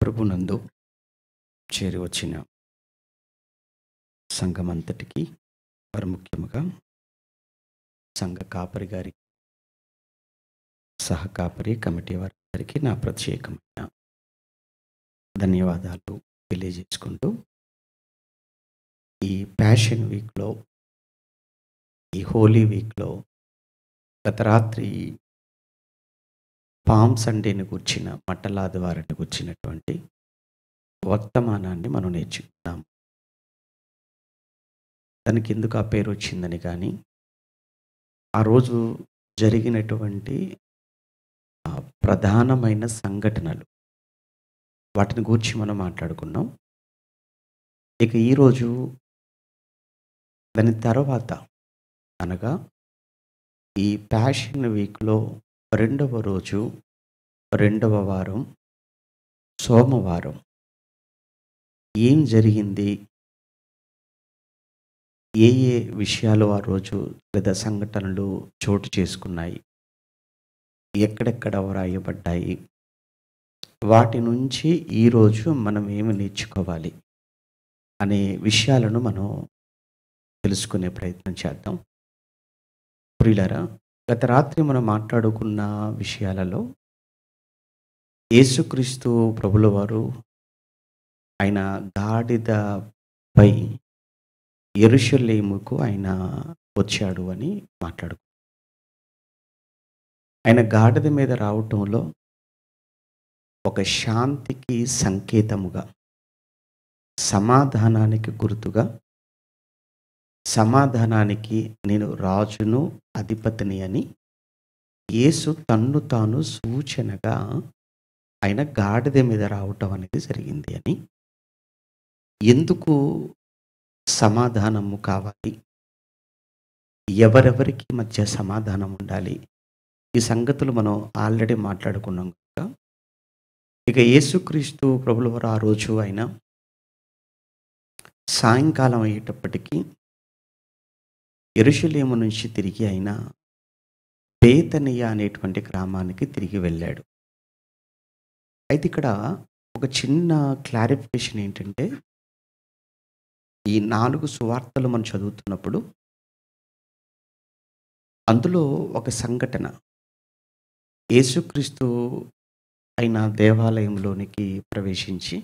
ప్రభునందు చేరి వచ్చిన సంఘమంతటికి మరి ముఖ్యముగా సంఘ కాపరి గారికి, సహ కాపరి కమిటీ వారందరికీ నా ప్రత్యేకమైన ధన్యవాదాలు తెలియజేసుకుంటూ, ఈ ప్యాషన్ వీక్‌లో, ఈ హోలీ వీక్‌లో గత రాత్రి పామ్ సండేని గూర్చిన మట్టలాదివారాన్ని గూర్చినటువంటి వర్తమానాన్ని మనం నేర్చుకున్నాం. దానికి ఎందుకు ఆ పేరు వచ్చిందని కానీ, ఆ రోజు జరిగినటువంటి ప్రధానమైన సంఘటనలు, వాటిని గూర్చి మనం మాట్లాడుకున్నాం. ఇక ఈరోజు దాని తర్వాత అనగా ఈ ప్యాషన్ వీక్‌లో రెండవ రోజు, రెండవ వారం, సోమవారం ఏం జరిగింది? ఏ ఏ విషయాలు ఆ రోజు లేదా సంఘటనలు చోటు చేసుకున్నాయి? ఎక్కడెక్కడ వ్రాయబడ్డాయి? వాటి నుంచి ఈరోజు మనం ఏమి నేర్చుకోవాలి అనే విషయాలను మనం తెలుసుకునే ప్రయత్నం చేద్దాం. ప్రియులారా, గత రాత్రి మనం మాట్లాడుకున్న విషయాలలో యేసుక్రీస్తు ప్రభుల వారు ఆయన గాడిదపై యెరూషలేముకు ఆయన వచ్చాడు అని మాట్లాడుకున్నాం. ఆయన గాడిద మీద రావటంలో ఒక శాంతికి సంకేతముగా, సమాధానానికి గుర్తుగా, సమాధానానికి నేను రాజును, అధిపతిని అని యేసు తన్ను తాను సూచనగా ఆయన గాడిద మీద రావటం అనేది జరిగింది అని, ఎందుకు సమాధానము కావాలి, ఎవరెవరికి మధ్య సమాధానం ఉండాలి, ఈ సంగతులు మనం ఆల్రెడీ మాట్లాడుకున్నాం కనుక, ఇక యేసుక్రీస్తు ప్రభుల వారు ఆ రోజు ఆయన సాయంకాలం అయ్యేటప్పటికీ యెరూషలేము నుంచి తిరిగి ఆయన బేతనియ అనేటువంటి గ్రామానికి తిరిగి వెళ్ళాడు. అయితే ఇక్కడ ఒక చిన్న క్లారిఫికేషన్ ఏంటంటే, ఈ 4 సువార్తలు మనం చదువుతున్నప్పుడు అందులో ఒక సంఘటన, యేసుక్రీస్తు ఆయన దేవాలయంలోనికి ప్రవేశించి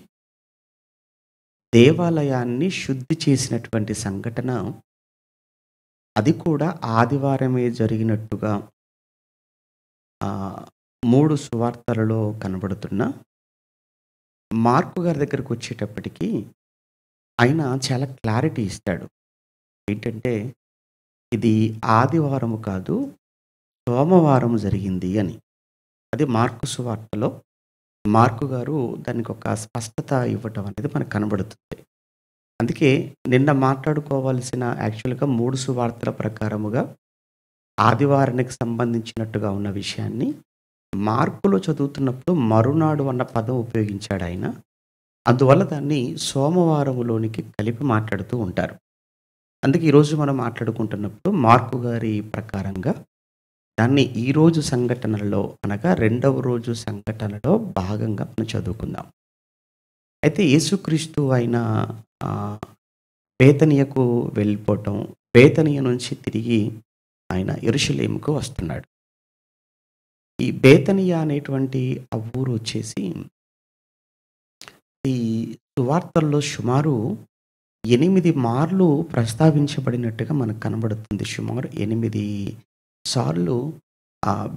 దేవాలయాన్ని శుద్ధి చేసినటువంటి సంఘటన, అది కూడా ఆదివారమే జరిగినట్టుగా 3 సువార్తలలో కనబడుతున్న మార్కు గారి దగ్గరికి వచ్చేటప్పటికి ఆయన చాలా క్లారిటీ ఇస్తాడు. ఏంటంటే, ఇది ఆదివారము కాదు, సోమవారం జరిగింది అని. అది మార్కు సువార్తలో మార్కు గారు దానికి ఒక స్పష్టత ఇవ్వటం అనేది మనకు కనబడుతుంది. అందుకే నిన్న మాట్లాడుకోవాల్సిన యాక్చువల్‌గా 3 సువార్తల ప్రకారముగా ఆదివారానికి సంబంధించినట్టుగా ఉన్న విషయాన్ని మార్కులో చదువుతున్నప్పుడు మరునాడు అన్న పదం ఉపయోగించాడు ఆయన. అందువల్ల దాన్ని సోమవారములోనికి కలిపి మాట్లాడుతూ ఉంటారు. అందుకే ఈరోజు మనం మాట్లాడుకుంటున్నప్పుడు మార్కు గారి ప్రకారంగా దాన్ని ఈరోజు సంఘటనలలో అనగా రెండవ రోజు సంఘటనలో భాగంగా మనం చదువుకుందాం. అయితే యేసుక్రీస్తు ఆయన బేతనియకు వెళ్ళిపోవటం, బేతనియ నుంచి తిరిగి ఆయన యెరూషలేముకు వస్తున్నాడు. ఈ బేతనియ అనేటువంటి ఆ ఊరు వచ్చేసి ఈ సువార్తల్లో సుమారు 8 మార్లు ప్రస్తావించబడినట్టుగా మనకు కనబడుతుంది. సుమారు 8 సార్లు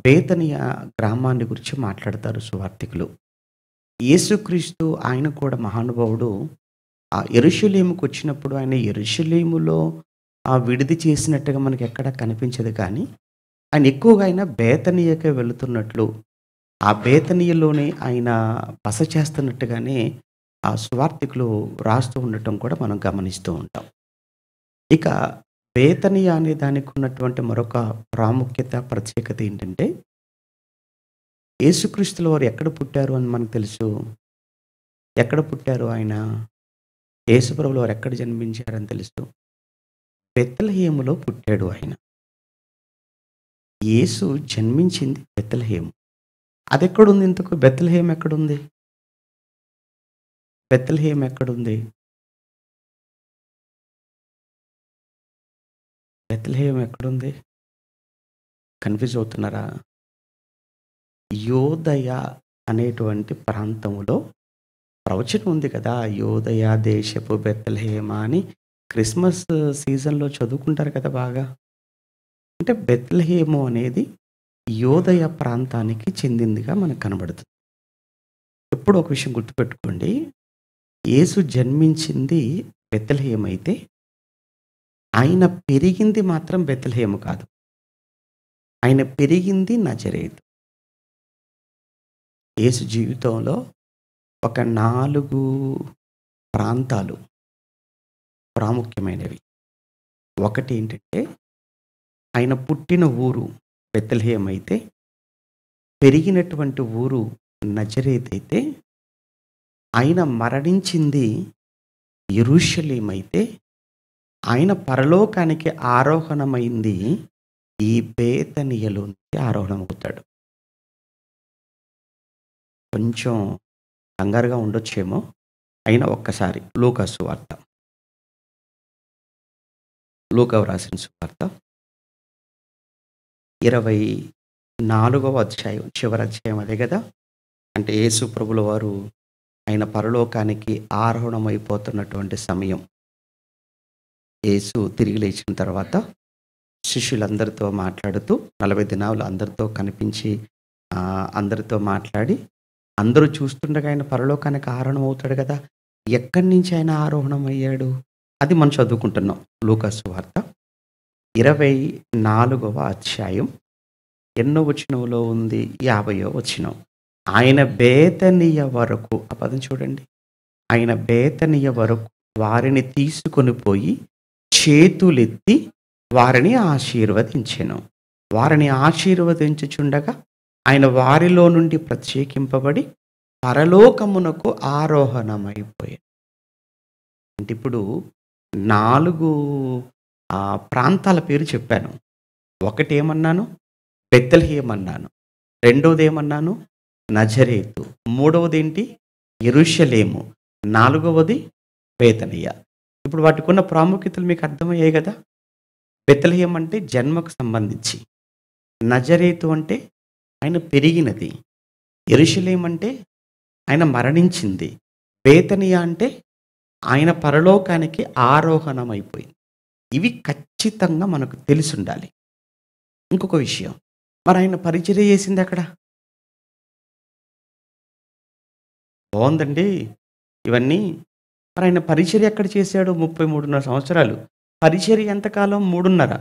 బేతనియ గ్రామాన్ని గురించి మాట్లాడతారు సువార్తికులు. యేసుక్రీస్తు ఆయన కూడా మహానుభావుడు యెరూషలేముకు వచ్చినప్పుడు ఆయన యెరూషలేములో విడిది చేసినట్టుగా మనకి ఎక్కడా కనిపించదు. కానీ ఆయన ఎక్కువగా ఆయన బేతనియకే వెళుతున్నట్లు, ఆ బేతనియలోనే ఆయన బస చేస్తున్నట్టుగానే ఆ సువార్తికులు రాస్తూ ఉండటం కూడా మనం గమనిస్తూ ఉంటాం. ఇక బేతనియ అనే దానికి ఉన్నటువంటి మరొక ప్రాముఖ్యత, ప్రత్యేకత ఏంటంటే, యేసుక్రీస్తుల వారు ఎక్కడ పుట్టారు అని మనకు తెలుసు. ఎక్కడ పుట్టారు ఆయన? యేసుప్రభుల వారు ఎక్కడ జన్మించారని తెలుసు. బెత్లెహేములో పుట్టాడు ఆయన. యేసు జన్మించింది బెత్లెహేము. అదెక్కడుంది ఇంతకు? బెత్లెహేమ్ ఎక్కడుంది? బెత్లెహేమ్ ఎక్కడుంది? బెత్లెహేమ్ ఎక్కడుంది? కన్‌ఫ్యూజ్ అవుతున్నారా? యోదయ అనేటువంటి ప్రాంతంలో ప్రవచనం ఉంది కదా! యోదయ దేశపు బెత్లెహేమ అని క్రిస్మస్ సీజన్‌లో చదువుకుంటారు కదా బాగా. అంటే బెత్లెహేము అనేది యోదయ ప్రాంతానికి చెందిందిగా మనకు కనబడుతుంది. ఎప్పుడు ఒక విషయం గుర్తుపెట్టుకోండి. యేసు జన్మించింది బెత్లెహేమ్ అయితే, ఆయన పెరిగింది మాత్రం బెత్లెహేము కాదు. ఆయన పెరిగింది నజరేతు. యేసు జీవితంలో ఒక 4 ప్రాంతాలు ప్రాముఖ్యమైనవి. ఒకటేంటంటే, ఆయన పుట్టిన ఊరు బెత్లెహేమ్ అయితే, పెరిగినటువంటి ఊరు నజరేత్ అయితే, ఆయన మరణించింది యెరూషలేం అయితే, ఆయన పరలోకానికి ఆరోహణమైంది ఈ బేతనియలో నుంచి ఆరోహణమవుతాడు. కొంచెం కంగారుగా ఉండొచ్చేమో, అయినా ఒక్కసారి లూకా సువార్త. లూకా వ్రాసిన సువార్త 24వ అధ్యాయం, చివరి అధ్యాయం అదే గదా! అంటే యేసు ప్రభుల వారు ఆయన పరలోకానికి ఆరోహణమైపోతున్నటువంటి సమయం. యేసు తిరిగి లేచిన తర్వాత శిష్యులందరితో మాట్లాడుతూ 40 దినాలు అందరితో కనిపించి అందరితో మాట్లాడి, అందరూ చూస్తుండగా ఆయన పరలోకానికి ఆరోహణం అవుతాడు గదా! ఎక్కడి నుంచి ఆయన ఆరోహణం అయ్యాడు? అది మనం చదువుకుంటున్నాం. లూకా సువార్త 24వ అధ్యాయం ఎన్నో వచనంలో ఉంది? 50వ వచనం. ఆయన బేతనియ వరకు, ఆ పదం చూడండి. ఆయన బేతనియ వరకు వారిని తీసుకొని పోయి చేతులెత్తి వారిని ఆశీర్వదించెను. వారిని ఆశీర్వదించుచుండగా ఆయన వారిలో నుండి ప్రత్యేకింపబడి పరలోకమునకు ఆరోహణమైపోయాడు. అంటే ఇప్పుడు 4 ప్రాంతాల పేరు చెప్పాను. ఒకటేమన్నాను? బెత్లెహేమ్ అన్నాను. రెండోదేమన్నాను? నజరేతు. మూడవదేంటి? యెరూషలేము. నాలుగవది బేతనియ. ఇప్పుడు వాటికున్న ప్రాముఖ్యతలు మీకు అర్థమయ్యాయి గదా! బెత్లెహేమ్ అంటే జన్మకు సంబంధించి. నజరేతు అంటే ఆయన పెరిగినది. యెరూషలేం అంటే ఆయన మరణించింది. బేతనియ అంటే ఆయన పరలోకానికి ఆరోహణమైపోయింది. ఇవి ఖచ్చితంగా మనకు తెలిసుండాలి. ఇంకొక విషయం, మరాయన పరిచర్య చేసిందెక్కడ? బావుందండి ఇవన్నీ. మరాయన పరిచర్య ఎక్కడ చేశాడు? 33.5 సంవత్సరాలు. పరిచర్య ఎంతకాలం? 3.5.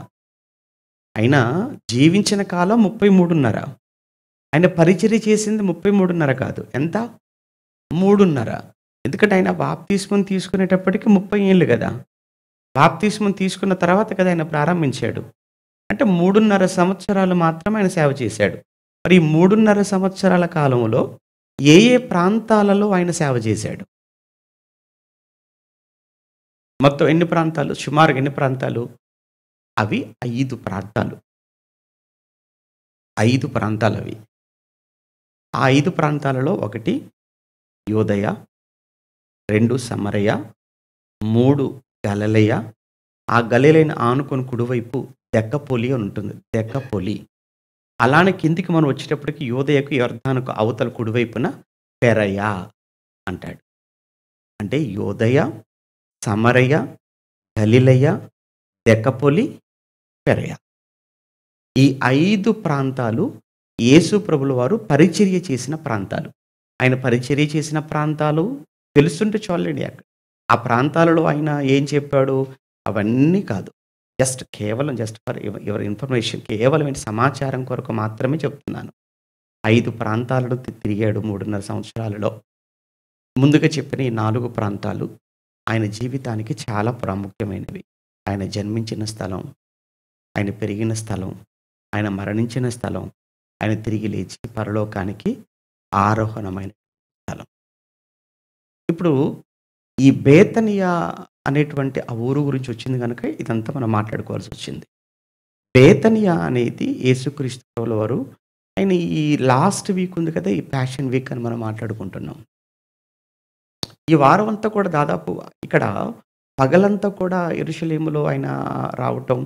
ఆయన జీవించిన కాలం 33.5. ఆయన పరిచర్య చేసింది 33.5 కాదు. ఎంత? 3.5. ఎందుకంటే ఆయన బాప్తిస్మం తీసుకునేటప్పటికి 30 ఏళ్ళు గదా! బాప్తిస్మం తీసుకున్న తర్వాత కదా ఆయన ప్రారంభించాడు. అంటే 3.5 సంవత్సరాలు మాత్రమే ఆయన సేవ చేశాడు. మరి ఈ 3.5 సంవత్సరాల కాలంలో ఏ ఏ ప్రాంతాలలో ఆయన సేవ చేశాడు? మొత్తం ఎన్ని ప్రాంతాలు? సుమారుగా ఎన్ని ప్రాంతాలు? అవి 5 ప్రాంతాలు. 5 ప్రాంతాలవి. ఆ 5 ప్రాంతాలలో 1 యోదయ, 2 సమరయ, 3 గలిలయ, ఆ గలిలయను ఆనుకొని కుడివైపు దెక్కపొలి అని ఉంటుంది. దెక్కపొలి. అలానే కిందికి మనం వచ్చేటప్పటికి యోదయకు యొర్దానుకు అవతల కుడివైపున పెరయ అంటాడు. అంటే యోదయ, సమరయ, గలిలయ, దెక్కపొలి, పెరయ. ఈ 5 ప్రాంతాలు యేసు ప్రభుల వారు పరిచర్య చేసిన ప్రాంతాలు. ఆయన పరిచర్య చేసిన ప్రాంతాలు తెలుస్తుంటే చాలండి అక్కడ. ఆ ప్రాంతాలలో ఆయన ఏం చెప్పాడు అవన్నీ కాదు. కేవలం ఫర్ యువర్ ఇన్ఫర్మేషన్, కేవలం సమాచారం కొరకు మాత్రమే చెప్తున్నాను. 5 ప్రాంతాలను తిరిగాడు 3.5 సంవత్సరాలలో. ముందుగా చెప్పిన ఈ 4 ప్రాంతాలు ఆయన జీవితానికి చాలా ప్రాముఖ్యమైనవి. ఆయన జన్మించిన స్థలం, ఆయన పెరిగిన స్థలం, ఆయన మరణించిన స్థలం, ఆయన తిరిగి లేచి పరలోకానికి ఆరోహణమైన స్థలం. ఇప్పుడు ఈ బేతనియ అనేటువంటి ఆ ఊరు గురించి వచ్చింది గనుక ఇదంతా మనం మాట్లాడుకోవాల్సి వచ్చింది. బేతనియ అనేది యేసుక్రీస్తు ప్రభుల వారు ఆయన ఈ లాస్ట్ వీక్ ఉంది కదా! ఈ ప్యాషన్ వీక్ అని మనం మాట్లాడుకుంటున్నాం. ఈ వారం అంతా కూడా దాదాపు ఇక్కడ పగలంతా కూడా యెరూషలేములో ఆయన రావటం,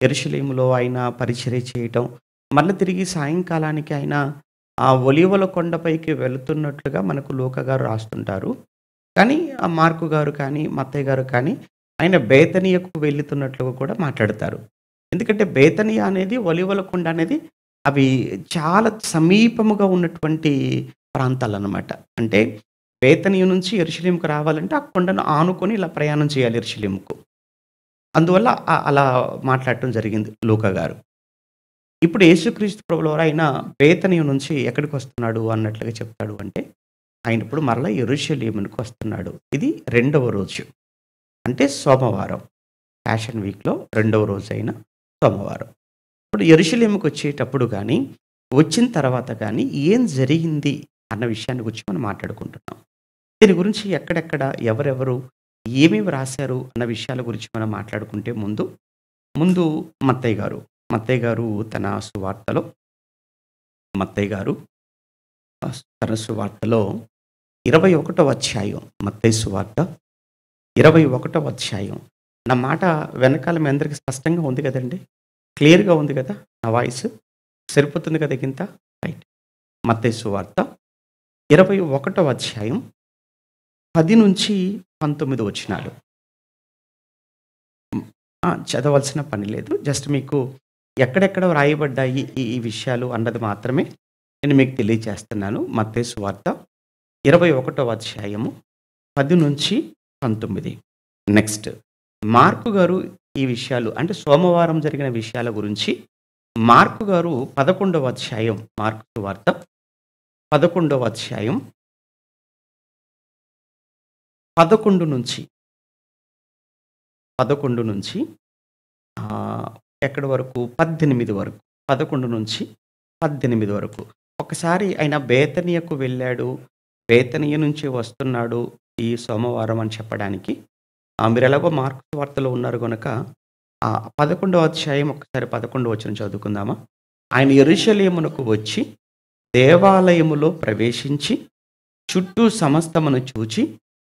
యెరూషలేములో ఆయన పరిచర్య చేయటం, మళ్ళీ తిరిగి సాయంకాలానికి ఆయన ఆ ఒలీవల కొండపైకి వెళుతున్నట్లుగా మనకు లూకా గారు రాస్తుంటారు. కానీ ఆ మార్కు గారు కానీ, మత్తయి గారు కానీ ఆయన బేతనియకు వెళుతున్నట్లుగా కూడా మాట్లాడతారు. ఎందుకంటే బేతనియ అనేది, ఒలీవల కొండ అనేది అవి చాలా సమీపముగా ఉన్నటువంటి ప్రాంతాలనమాట. అంటే బేతనియ నుంచి యెరూషలేముకు రావాలంటే ఆ కొండను ఆనుకొని ఇలా ప్రయాణం చేయాలి యెరూషలేముకు. అందువల్ల అలా మాట్లాడటం జరిగింది లూకా గారు. ఇప్పుడు యేసుక్రీస్తు ప్రభువారు ఆయన బేతనియ నుంచి ఎక్కడికొస్తున్నాడు అన్నట్లుగా చెప్తాడు అంటే, ఆయన ఇప్పుడు మరలా యెరూషలేమునకు వస్తున్నాడు. ఇది రెండవ రోజు. అంటే సోమవారం. ప్యాషన్ వీక్‌లో రెండవ రోజైన సోమవారం. ఇప్పుడు యెరూషలేముకొచ్చేటప్పుడు గానీ, వచ్చిన తర్వాత గానీ ఏం జరిగింది అన్న విషయాన్ని గురించి మనం మాట్లాడుకుంటున్నాం. దీని గురించి ఎక్కడెక్కడ, ఎవరెవరు, ఏమేమి రాశారు అన్న విషయాల గురించి మనం మాట్లాడుకుంటే ముందు మత్తయి గారు. మత్తయి గారు తన సువార్తలో మత్తయి గారు తన సువార్తలో 21వ అధ్యాయం, మత్తయి సువార్త 21వ అధ్యాయం. నా మాట వెనకాల మీ అందరికి స్పష్టంగా ఉంది కదండీ! క్లియర్‌గా ఉంది కదా! నా వాయిస్ సరిపోతుంది కదా ఇంత? రైట్. మత్తయి సువార్త 21వ అధ్యాయం 10-19 వచనాలు. చదవాల్సిన పని లేదు. జస్ట్ మీకు ఎక్కడెక్కడ వ్రాయబడ్డాయి ఈ విషయాలు అన్నది మాత్రమే నేను మీకు తెలియజేస్తున్నాను. మత్తయి సువార్త 21వ అధ్యాయము 10-19. నెక్స్ట్ మార్కు గారు ఈ విషయాలు అంటే సోమవారం జరిగిన విషయాల గురించి మార్కు గారు 11వ అధ్యాయం, మార్కు సువార్త 11వ అధ్యాయం 11 నుంచి ఎక్కడి వరకు 18 వరకు, 11-18 వరకు. ఒకసారి ఆయన బేతనియకు వెళ్ళాడు, బేతనియ నుంచి వస్తున్నాడు ఈ సోమవారం అని చెప్పడానికి. మీరు ఎలాగో మార్కు సువార్తలో ఉన్నారు గనుక 11వ అధ్యాయం ఒకసారి 11 వచనం చదువుకుందామా? ఆయన యెరూషలేమునకు వచ్చి దేవాలయములో ప్రవేశించి చుట్టూ సమస్తమును చూచి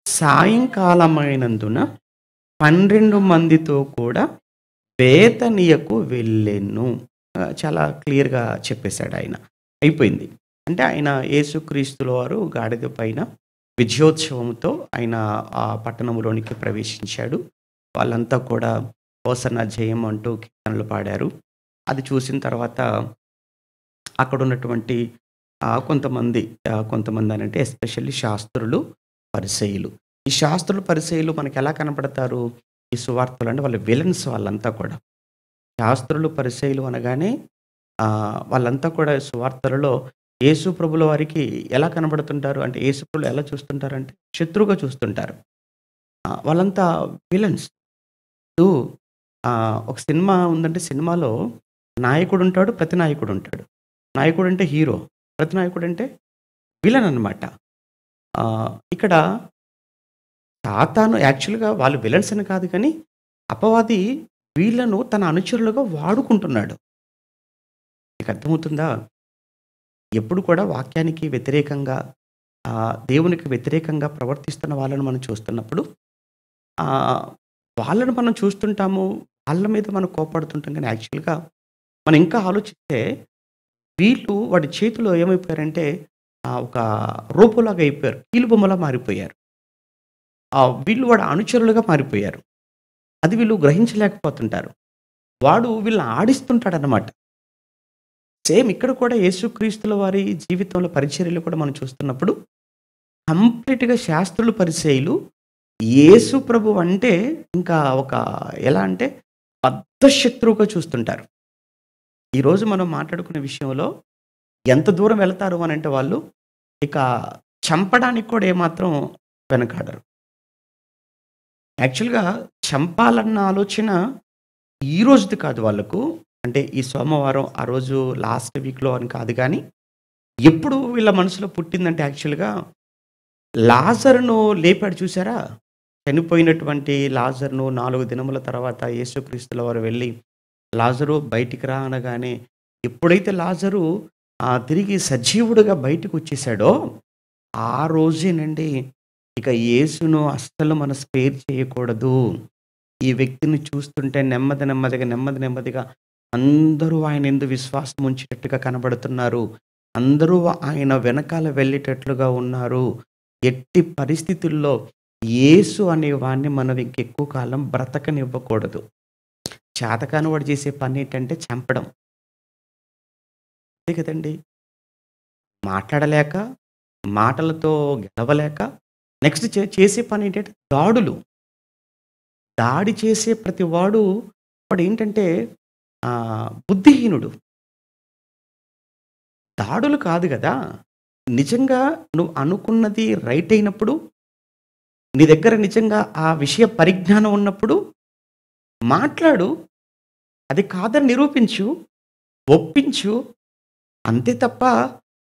సాయంకాలమైనందున 12 మందితో కూడా బేతనియకు వెళ్ళెను. చాలా క్లియర్‌గా చెప్పేశాడు ఆయన. అయిపోయింది. అంటే ఆయన యేసుక్రీస్తుల వారు గాడిద పైన విజయోత్సవంతో ఆయన ఆ పట్టణంలోనికి ప్రవేశించాడు. వాళ్ళంతా కూడా హోసన్నా జయం అంటూ కీర్తనలు పాడారు. అది చూసిన తర్వాత అక్కడున్నటువంటి కొంతమంది అనంటే ఎస్పెషల్లీ శాస్త్రులు, పరిసయ్యులు. ఈ శాస్త్రులు, పరిసయ్యులు మనకెలా కనపడతారు ఈ సువార్తలో అంటే వాళ్ళు విలన్స్ వాళ్ళంతా కూడా. శాస్త్రులు, పరిసయ్యులు అనగానే వాళ్ళంతా కూడా సువార్తలలో యేసు ప్రభుల వారికి ఎలా కనబడుతుంటారు అంటే, యేసు ప్రభులు ఎలా చూస్తుంటారంటే శత్రువుగా చూస్తుంటారు. వాళ్ళంతా విలన్స్. ఇప్పుడు ఒక సినిమా ఉందంటే సినిమాలో నాయకుడుంటాడు, ప్రతినాయకుడుంటాడు. నాయకుడంటే హీరో, ప్రతినాయకుడంటే విలన్ అనమాట. ఇక్కడ సాతాను యాక్చువల్‌గా వాళ్ళు విలన్స్ అని కాదు కానీ, అపవాది వీళ్ళను తన అనుచరులుగా వాడుకుంటున్నాడు. మీకు అర్థమవుతుందా? ఎప్పుడు కూడా వాక్యానికి వ్యతిరేకంగా, దేవునికి వ్యతిరేకంగా ప్రవర్తిస్తున్న వాళ్ళను మనం చూస్తున్నప్పుడు, వాళ్ళను మనం చూస్తుంటాము, వాళ్ళ మీద మనం కోపడుతుంటాం. కానీ యాక్చువల్‌గా మనం ఇంకా ఆలోచిస్తే వీళ్ళు వాడి చేతిలో ఏమైపోయారంటే ఒక రూపంలాగా అయిపోయారు. కీలుబొమ్మలా మారిపోయారు. వీళ్ళు వాడి అనుచరులుగా మారిపోయారు. అది వీళ్ళు గ్రహించలేకపోతుంటారు. వాడు వీళ్ళని ఆడిస్తుంటాడనమాట. సేమ్ ఇక్కడ కూడా యేసుక్రీస్తుల వారి జీవితంలో పరిచర్యలు కూడా మనం చూస్తున్నప్పుడు కంప్లీట్‌గా శాస్త్రులు, పరిసయ్యులు యేసు ప్రభు అంటే ఇంకా ఒక ఎలా అంటే బద్ధ శత్రువుగా చూస్తుంటారు. ఈరోజు మనం మాట్లాడుకునే విషయంలో ఎంత దూరం వెళ్తారు అనంటే వాళ్ళు ఇక చంపడానికి కూడా ఏమాత్రం వెనకాడరు. యాక్చువల్‌గా చంపాలన్న ఆలోచన ఈ రోజుది కాదు వాళ్ళకు. అంటే ఈ సోమవారం ఆ రోజు లాస్ట్ వీక్‌లో అని కాదు గానీ, ఎప్పుడు వీళ్ళ మనసులో పుట్టిందంటే యాక్చువల్‌గా లాజరును లేపాడు చూసారా? చనిపోయినటువంటి లాజరును 4 దినముల తర్వాత యేసుక్రీస్తుల వారు వెళ్ళి, లాజరు బయటికి రా అనగానే, ఎప్పుడైతే లాజరు తిరిగి సజీవుడిగా బయటికొచ్చేసాడో, ఆ రోజేనండి ఇక ఇక యేసును అస్సలు మనం స్పేర్ చేయకూడదు. ఈ వ్యక్తిని చూస్తుంటే నెమ్మదిగా అందరూ ఆయన యందు విశ్వాసం ఉంచేటట్టుగా కనబడుతున్నారు. అందరూ ఆయన వెనకాల వెళ్ళేటట్లుగా ఉన్నారు. ఎట్టి పరిస్థితుల్లో యేసు అనేవాడిని మనం ఇంకెక్కువ కాలం బ్రతకనివ్వకూడదు. చేతకానివాడు చేసే పనేంటంటే చంపడం. అంతే కదండీ! మాట్లాడలేక, మాటలతో గెలవలేక నెక్స్ట్ చేసే పనేంటంటే దాడులు. దాడి చేసే ప్రతివాడు వాడేంటంటే బుద్ధిహీనుడు. దాడులు కాదు గదా! నిజంగా నువ్వు అనుకున్నది రైట్ అయినప్పుడు, నీ దగ్గర నిజంగా ఆ విషయ పరిజ్ఞానం ఉన్నప్పుడు మాట్లాడు. అది కాదని నిరూపించు, ఒప్పించు. అంతే తప్ప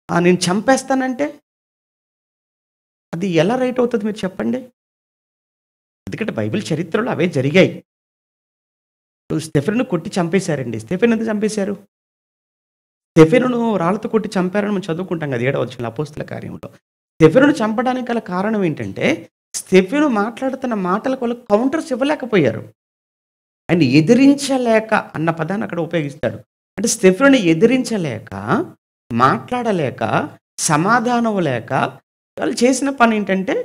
నేను చంపేస్తానంటే అది ఎలా రైట్ అవుతది మీరు చెప్పండి? ఎందుకంటే బైబిల్ చరిత్రలో అవే జరిగాయి. ఇప్పుడు స్టెఫెనును కొట్టి చంపేశారండి. స్టెఫెన్ ఎందుకు చంపేశారు? స్టెఫెనును రాళ్ళతో కొట్టి చంపారని మనం చదువుకుంటాం కదా! 7వ వచనంలో అపోస్తల కార్యంలో. స్టెఫెనును చంపడానికి గల కారణం ఏంటంటే, స్టెఫెను మాట్లాడుతున్న మాటలకు వాళ్ళు కౌంటర్స్ ఇవ్వలేకపోయారు. ఆయన ఎదిరించలేక అన్న పదాన్ని అక్కడ ఉపయోగిస్తాడు. అంటే స్టెఫెనుని ఎదిరించలేక, మాట్లాడలేక, సమాధానం లేక వాళ్ళు చేసిన పనేంటంటే,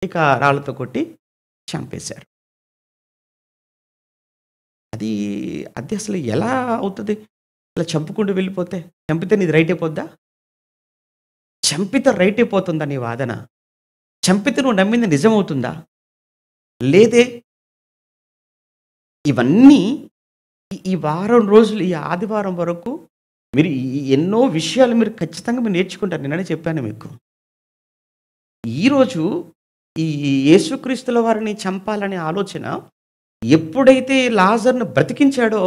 ఇక రాళ్ళతో కొట్టి చంపేశారు. అది అది అసలు ఎలా అవుతది? అలా చంపుకుంటూ వెళ్ళిపోతే? చంపితే నీది రైట్ అయిపోద్దా? చంపితే రైట్ అయిపోతుందా నీ వాదన? చంపితే నువ్వు నమ్మింది నిజమవుతుందా? లేదే. ఇవన్నీ ఈ వారం రోజులు, ఈ ఆదివారం వరకు మీరు ఎన్నో విషయాలు మీరు ఖచ్చితంగా మీరు నేర్చుకుంటారు. నిన్ననే చెప్పాను మీకు. ఈరోజు ఈ యేసుక్రీస్తుల వారిని చంపాలనే ఆలోచన ఎప్పుడైతే లాజర్‌ను బ్రతికించాడో,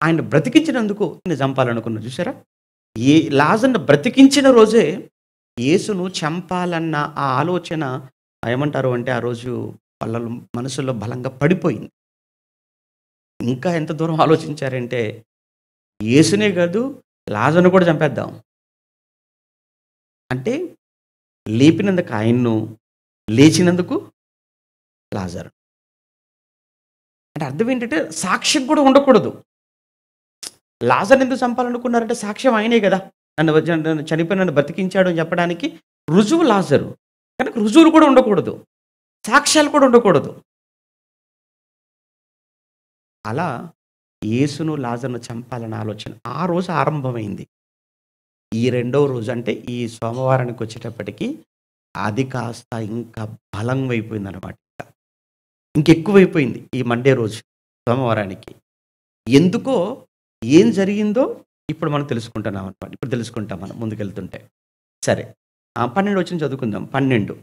ఆయన బ్రతికించినందుకు ఈయన్ని చంపాలనుకున్నారు చూసారా? లాజర్‌ను బ్రతికించిన రోజే యేసును చంపాలన్న ఆ ఆలోచన ఏమంటారు అంటే, ఆ రోజు వాళ్ళ మనసులో బలంగా పడిపోయింది. ఇంకా ఎంత దూరం ఆలోచించారంటే, యేసునే కాదు లాజర్‌ను కూడా చంపేద్దాం. అంటే లేపినందుకు ఆయన్ను, లేచినందుకు లాజరు. అంటే అర్థం ఏంటంటే సాక్ష్యం కూడా ఉండకూడదు. లాజర్‌ని ఎందుకు చంపాలనుకున్నారంటే సాక్ష్యం ఆయనే గదా! నన్ను చనిపోయి నన్ను బ్రతికించాడు అని చెప్పడానికి రుజువు లాజరు. కనుక రుజువులు కూడా ఉండకూడదు. సాక్ష్యాలు కూడా ఉండకూడదు. అలా యేసును, లాజర్‌ను చంపాలన్న ఆలోచన ఆ రోజు ఆరంభమైంది. ఈ రెండో రోజు అంటే ఈ సోమవారానికి వచ్చేటప్పటికి అది కాస్త ఇంకా బలం అయిపోయిందనమాట. ఇంకెక్కువైపోయింది ఈ మండే రోజు సోమవారానికి. ఎందుకో ఏం జరిగిందో ఇప్పుడు మనం తెలుసుకుంటున్నాం అనమాట. ఇప్పుడు తెలుసుకుంటాం మనం ముందుకెళ్తుంటే. సరే. 12 వచనం చదువుకుందాం. 12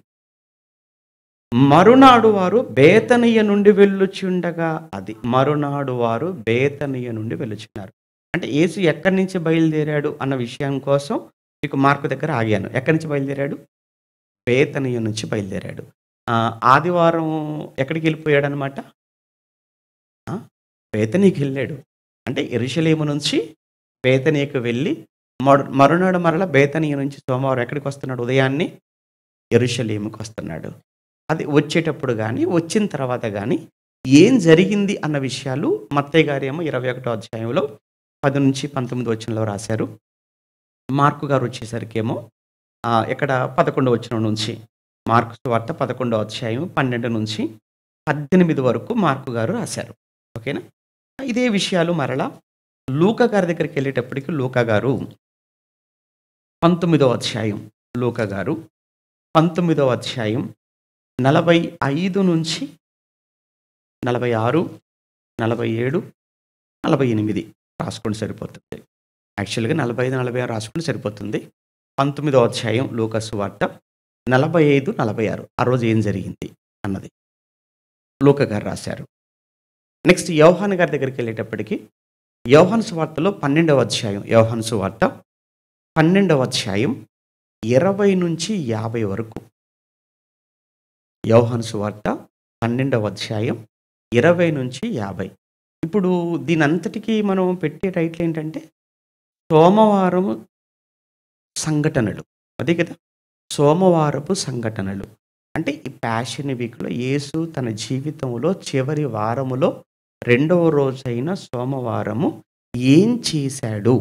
మరునాడు వారు బేతనియ నుండి వెళ్ళుచుండగా మరునాడు వారు బేతనియ నుండి వెళ్ళుచున్నారు. అంటే యేసు ఎక్కడి నుంచి బయలుదేరాడు అన్న విషయం కోసం మీకు మార్కు దగ్గర ఆగాను. ఎక్కడి నుంచి బయలుదేరాడు? బేతనియ నుంచి బయలుదేరాడు. ఆదివారం ఎక్కడికెళ్ళిపోయాడనమాట? బేతనీకెళ్ళాడు. అంటే యెరూషలేము నుంచి బేతనీకి వెళ్ళి మరునాడు మరలా బేతనీయ నుంచి సోమవారం ఎక్కడికొస్తున్నాడు? ఉదయాన్నే యెరూషలేముకొస్తున్నాడు. అది వచ్చేటప్పుడు గాని, వచ్చిన తర్వాత గాని ఏం జరిగింది అన్న విషయాలు మత్తయి గారేమో 21వ అధ్యాయంలో 10-19 వచనంలో రాశారు. మార్కు గారు వచ్చేసరికేమో ఇక్కడ 11వ వచనం నుంచి మార్కు సువార్త 11వ అధ్యాయం 12-18 వరకు మార్కు గారు రాశారు. ఓకేనా? ఇదే విషయాలు మరలా లూకా గారి దగ్గరికెళ్ళేటప్పటికి లూకా గారు 19వ అధ్యాయం, లూకా గారు 19వ అధ్యాయం 45-46, 47, 48 రాసుకోండి సరిపోతుంది. యాక్చువల్‌గా 45, 46 రాసుకుంటే సరిపోతుంది. 19వ అధ్యాయం లూకా సువార్త 45, 46 ఆ రోజు ఏం జరిగింది అన్నది లూకా గారు రాశారు. నెక్స్ట్ యోహాను గారి దగ్గరికెళ్ళేటప్పటికి యోహాను సువార్తలో 12వ అధ్యాయం, యోహాను సువార్త 12వ అధ్యాయం 20-50 వరకు. యోహాను సువార్త 12వ అధ్యాయం 20-50. ఇప్పుడు దీనంతటికి మనం పెట్టే టైటిల్ ఏంటంటే సోమవారము సంఘటనలు. అదే కదా! సోమవారపు సంఘటనలు. అంటే ఈ ప్యాషన్ వీక్‌లో యేసు తన జీవితంలో చివరి వారములో రెండవ రోజైన సోమవారము ఏం చేశాడు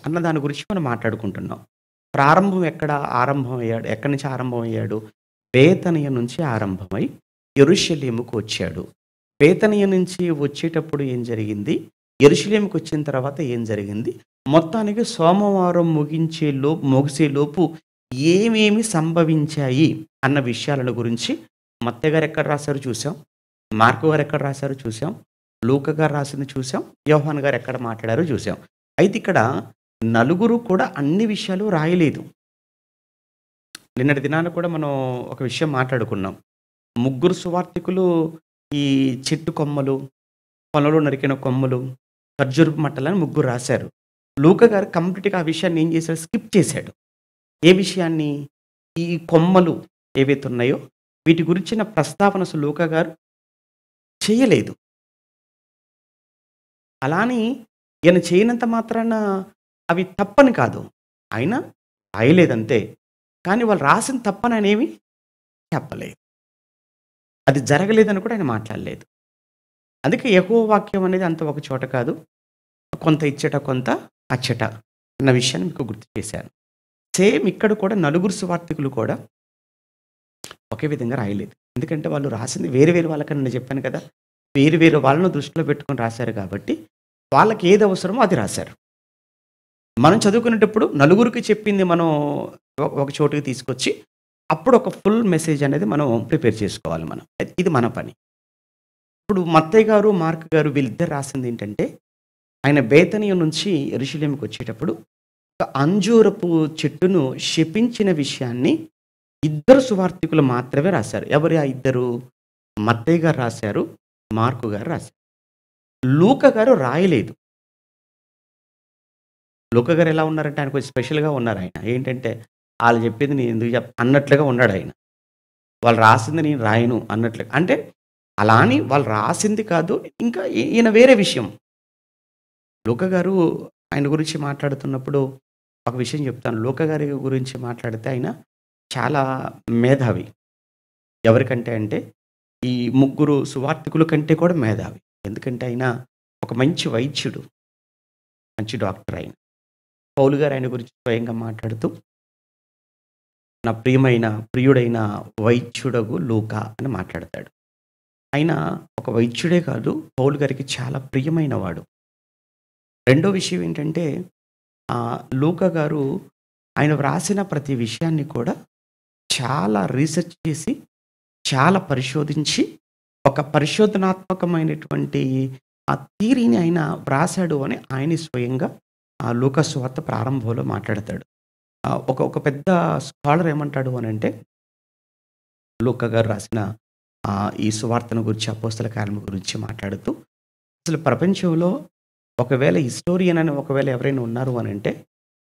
అన్న దాని గురించి మనం మాట్లాడుకుంటున్నాం. ప్రారంభం ఎక్కడ ఆరంభమయ్యాడు? ఎక్కడి నుంచి ఆరంభమయ్యాడు? బేతనియ నుంచి ఆరంభమై యెరూషలేముకు వచ్చాడు. బేతనియ నుంచి వచ్చేటప్పుడు ఏం జరిగింది? యెరూషలేముకు వచ్చిన తర్వాత ఏం జరిగింది? మొత్తానికి సోమవారం ముగిసేలోపు ఏమేమి సంభవించాయి అన్న విషయాలను గురించి మత్తయి గారు ఎక్కడ రాశారో చూసాం. మార్కు గారు ఎక్కడ రాశారో చూసాం. లూకా గారు రాసింది చూసాం. యోహాను గారు ఎక్కడ మాట్లాడారో చూసాం. అయితే ఇక్కడ నలుగురు కూడా అన్ని విషయాలు రాయలేదు. నిన్నటి దినాన కూడా మనం ఒక విషయం మాట్లాడుకున్నాం. ముగ్గురు సువార్తికులు ఈ చెట్టు కొమ్మలు, పొలంలో నరికిన కొమ్మలు, ఖర్జూరపు మట్టలని ముగ్గురు రాశారు. లూకా గారు కంప్లీట్‌గా ఆ విషయాన్ని ఏం చేశాడు? స్కిప్ చేశాడు. ఏ విషయాన్ని? ఈ కొమ్మలు ఏవైతే ఉన్నాయో వీటి గురించిన ప్రస్తావన అసలు లూకా గారు చేయలేదు. అలా అని ఈయన చేయనంత మాత్రాన అవి తప్పని కాదు. ఆయన రాయలేదంతే. కానీ వాళ్ళు రాసిన తప్పని ఆయనేమి చెప్పలేదు. అది జరగలేదని కూడా ఆయన మాట్లాడలేదు. అందుకే యెహోవా వాక్యం అనేది అంత ఒక చోట కాదు. కొంత ఇచ్చట, కొంత అచ్చట అన్న విషయాన్ని మీకు గుర్తు చేశాను. సేమ్ ఇక్కడ కూడా నలుగురు సువార్తికులు కూడా ఒకే విధంగా రాయలేదు. ఎందుకంటే వాళ్ళు రాసింది వేరు వేరు వాళ్ళకని నేను చెప్పాను కదా! వేరు వేరు వాళ్ళను దృష్టిలో పెట్టుకొని రాశారు కాబట్టి, వాళ్ళకి ఏది అవసరమో అది రాశారు. మనం చదువుకునేటప్పుడు నలుగురికి చెప్పింది మనం ఒక చోటుకి తీసుకొచ్చి, అప్పుడు ఒక ఫుల్ మెసేజ్ అనేది మనం ప్రిపేర్ చేసుకోవాలి మనం. ఇది మన పని. ఇప్పుడు మత్తయి గారు, మార్క్ గారు వీళ్ళిద్దరు రాసింది ఏంటంటే, ఆయన బేతనియ నుంచి యెరూషలేముకి వచ్చేటప్పుడు ఒక అంజూరపు చెట్టును శపించిన విషయాన్ని ఇద్దరు సువార్తికులు మాత్రమే రాశారు. ఎవరు ఆ ఇద్దరు? మత్తయి గారు రాశారు. మార్కు గారు రాశారు. లూకా గారు రాయలేదు. లూకా గారు ఎలా ఉన్నారంటే ఆయన కొంచెం స్పెషల్‌గా ఉన్నారు ఆయన. ఏంటంటే ఆళ్ళు చెప్పింది నేను ఎందుకు అన్నట్లుగా ఉన్నాడు ఆయన. వాళ్ళు రాసింది నేను రాయను అన్నట్లుగా. అంటే అలా అని వాళ్ళు రాసింది కాదు. ఇంకా ఈయన వేరే విషయం. లూకా గారు ఆయన గురించి మాట్లాడుతున్నప్పుడు ఒక విషయం చెప్తాను. లూకా గారి గురించి మాట్లాడితే ఆయన చాలా మేధావి. ఎవరికంటే అంటే ఈ ముగ్గురు సువార్తికుల కంటే కూడా మేధావి. ఎందుకంటే ఆయన ఒక మంచి వైద్యుడు. మంచి డాక్టర్ ఆయన. పౌలు గారు ఆయన గురించి స్వయంగా మాట్లాడుతూ నా ప్రియుడైన వైద్యుడగు లూకా అని మాట్లాడతాడు. ఆయన ఒక వైద్యుడే కాదు, పౌలు గారికి చాలా ప్రియమైన వాడు. రెండో విషయం ఏంటంటే లూకా గారు ఆయన వ్రాసిన ప్రతి విషయాన్ని కూడా చాలా రీసెర్చ్ చేసి, చాలా పరిశోధించి, ఒక పరిశోధనాత్మకమైనటువంటి ఆ థియరీని ఆయన వ్రాసాడు అని ఆయనే స్వయంగా లూకా సువార్త ప్రారంభంలో మాట్లాడతాడు. ఒక పెద్ద స్కాలర్ ఏమంటాడు అనంటే, లూకా గారు రాసిన ఈ సువార్తను గురించి, అపోస్తల కార్యముల గురించి మాట్లాడుతూ, అసలు ప్రపంచంలో ఒకవేళ హిస్టోరియన్ అని ఒకవేళ ఎవరైనా ఉన్నారు అనంటే,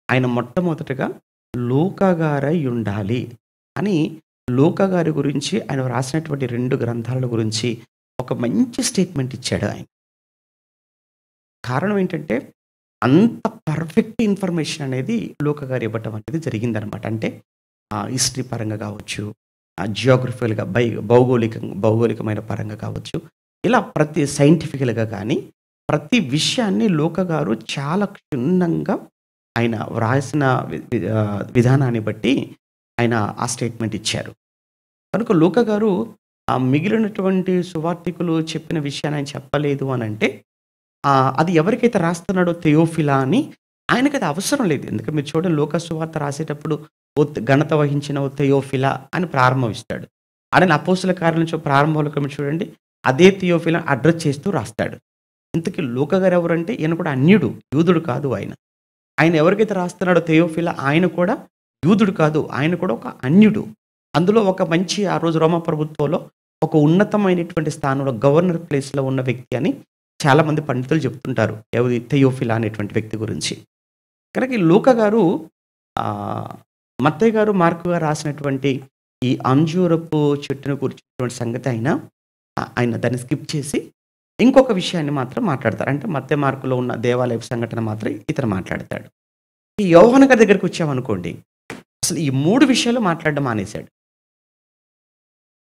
ఆయన మొట్టమొదటగా లూకా గారై ఉండాలి అని లూకా గారి గురించి ఆయన రాసినటువంటి 2 గ్రంథాల గురించి ఒక మంచి స్టేట్మెంట్ ఇచ్చాడు ఆయన. కారణం ఏంటంటే, అంత పర్ఫెక్ట్ ఇన్ఫర్మేషన్ అనేది లూకా గారు ఇవ్వటం అనేది జరిగిందనమాట. అంటే హిస్టరీ పరంగా కావచ్చు, జియోగ్రఫికల్‌గా భౌగోళికమైన పరంగా కావచ్చు, ఇలా ప్రతి సైంటిఫికల్‌గా కానీ ప్రతి విషయాన్ని లూకా గారు చాలా క్షుణ్ణంగా ఆయన వ్రాసిన విధానాన్ని బట్టి ఆయన ఆ స్టేట్మెంట్ ఇచ్చారు. కనుక లూకా గారు మిగిలినటువంటి సువార్తికులు చెప్పిన విషయాన్ని ఆయన చెప్పలేదు అనంటే, అది ఎవరికైతే రాస్తున్నాడో థెయోఫిలా అని ఆయనకది అవసరం లేదు. ఎందుకంటే మీరు చూడండి, లూకా సువార్త రాసేటప్పుడు ఘనత వహించిన థెయోఫిలా అని ప్రారంభిస్తాడు. ఆయన అపోస్తల కార్యాల నుంచి ప్రారంభంలో మీరు చూడండి, అదే థెయోఫిలా అడ్రస్ చేస్తూ రాస్తాడు. ఇంతకీ లూకా గారు ఎవరంటే, ఈయన కూడా అన్యుడు, యూదుడు కాదు ఆయన. ఆయన ఎవరికైతే రాస్తున్నాడో థెయోఫిలా ఆయన కూడా యూదుడు కాదు, ఆయన కూడా ఒక అన్యుడు. అందులో ఒక మంచి ఆ రోజు రోమా ప్రభుత్వంలో ఒక ఉన్నతమైనటువంటి స్థానంలో గవర్నర్ ప్లేస్‌లో ఉన్న వ్యక్తి అని చాలామంది పండితులు చెప్తుంటారు. ఎవరి? థెయోఫిలా అనేటువంటి వ్యక్తి గురించి. కనుక ఈ లూకా గారు మత్తయి గారు, మార్కు గారు రాసినటువంటి ఈ అంజూరపు చెట్టును గురించినటువంటి సంగతి ఆయన దాన్ని స్కిప్ చేసి ఇంకొక విషయాన్ని మాత్రం మాట్లాడతారు. అంటే మత్తయి, మార్కులో ఉన్న దేవాలయపు సంఘటన మాత్రం ఇతను మాట్లాడతాడు. ఈ యోహాను గారి దగ్గరికి వచ్చామనుకోండి, అసలు ఈ 3 విషయాలు మాట్లాడడం మానేశాడు.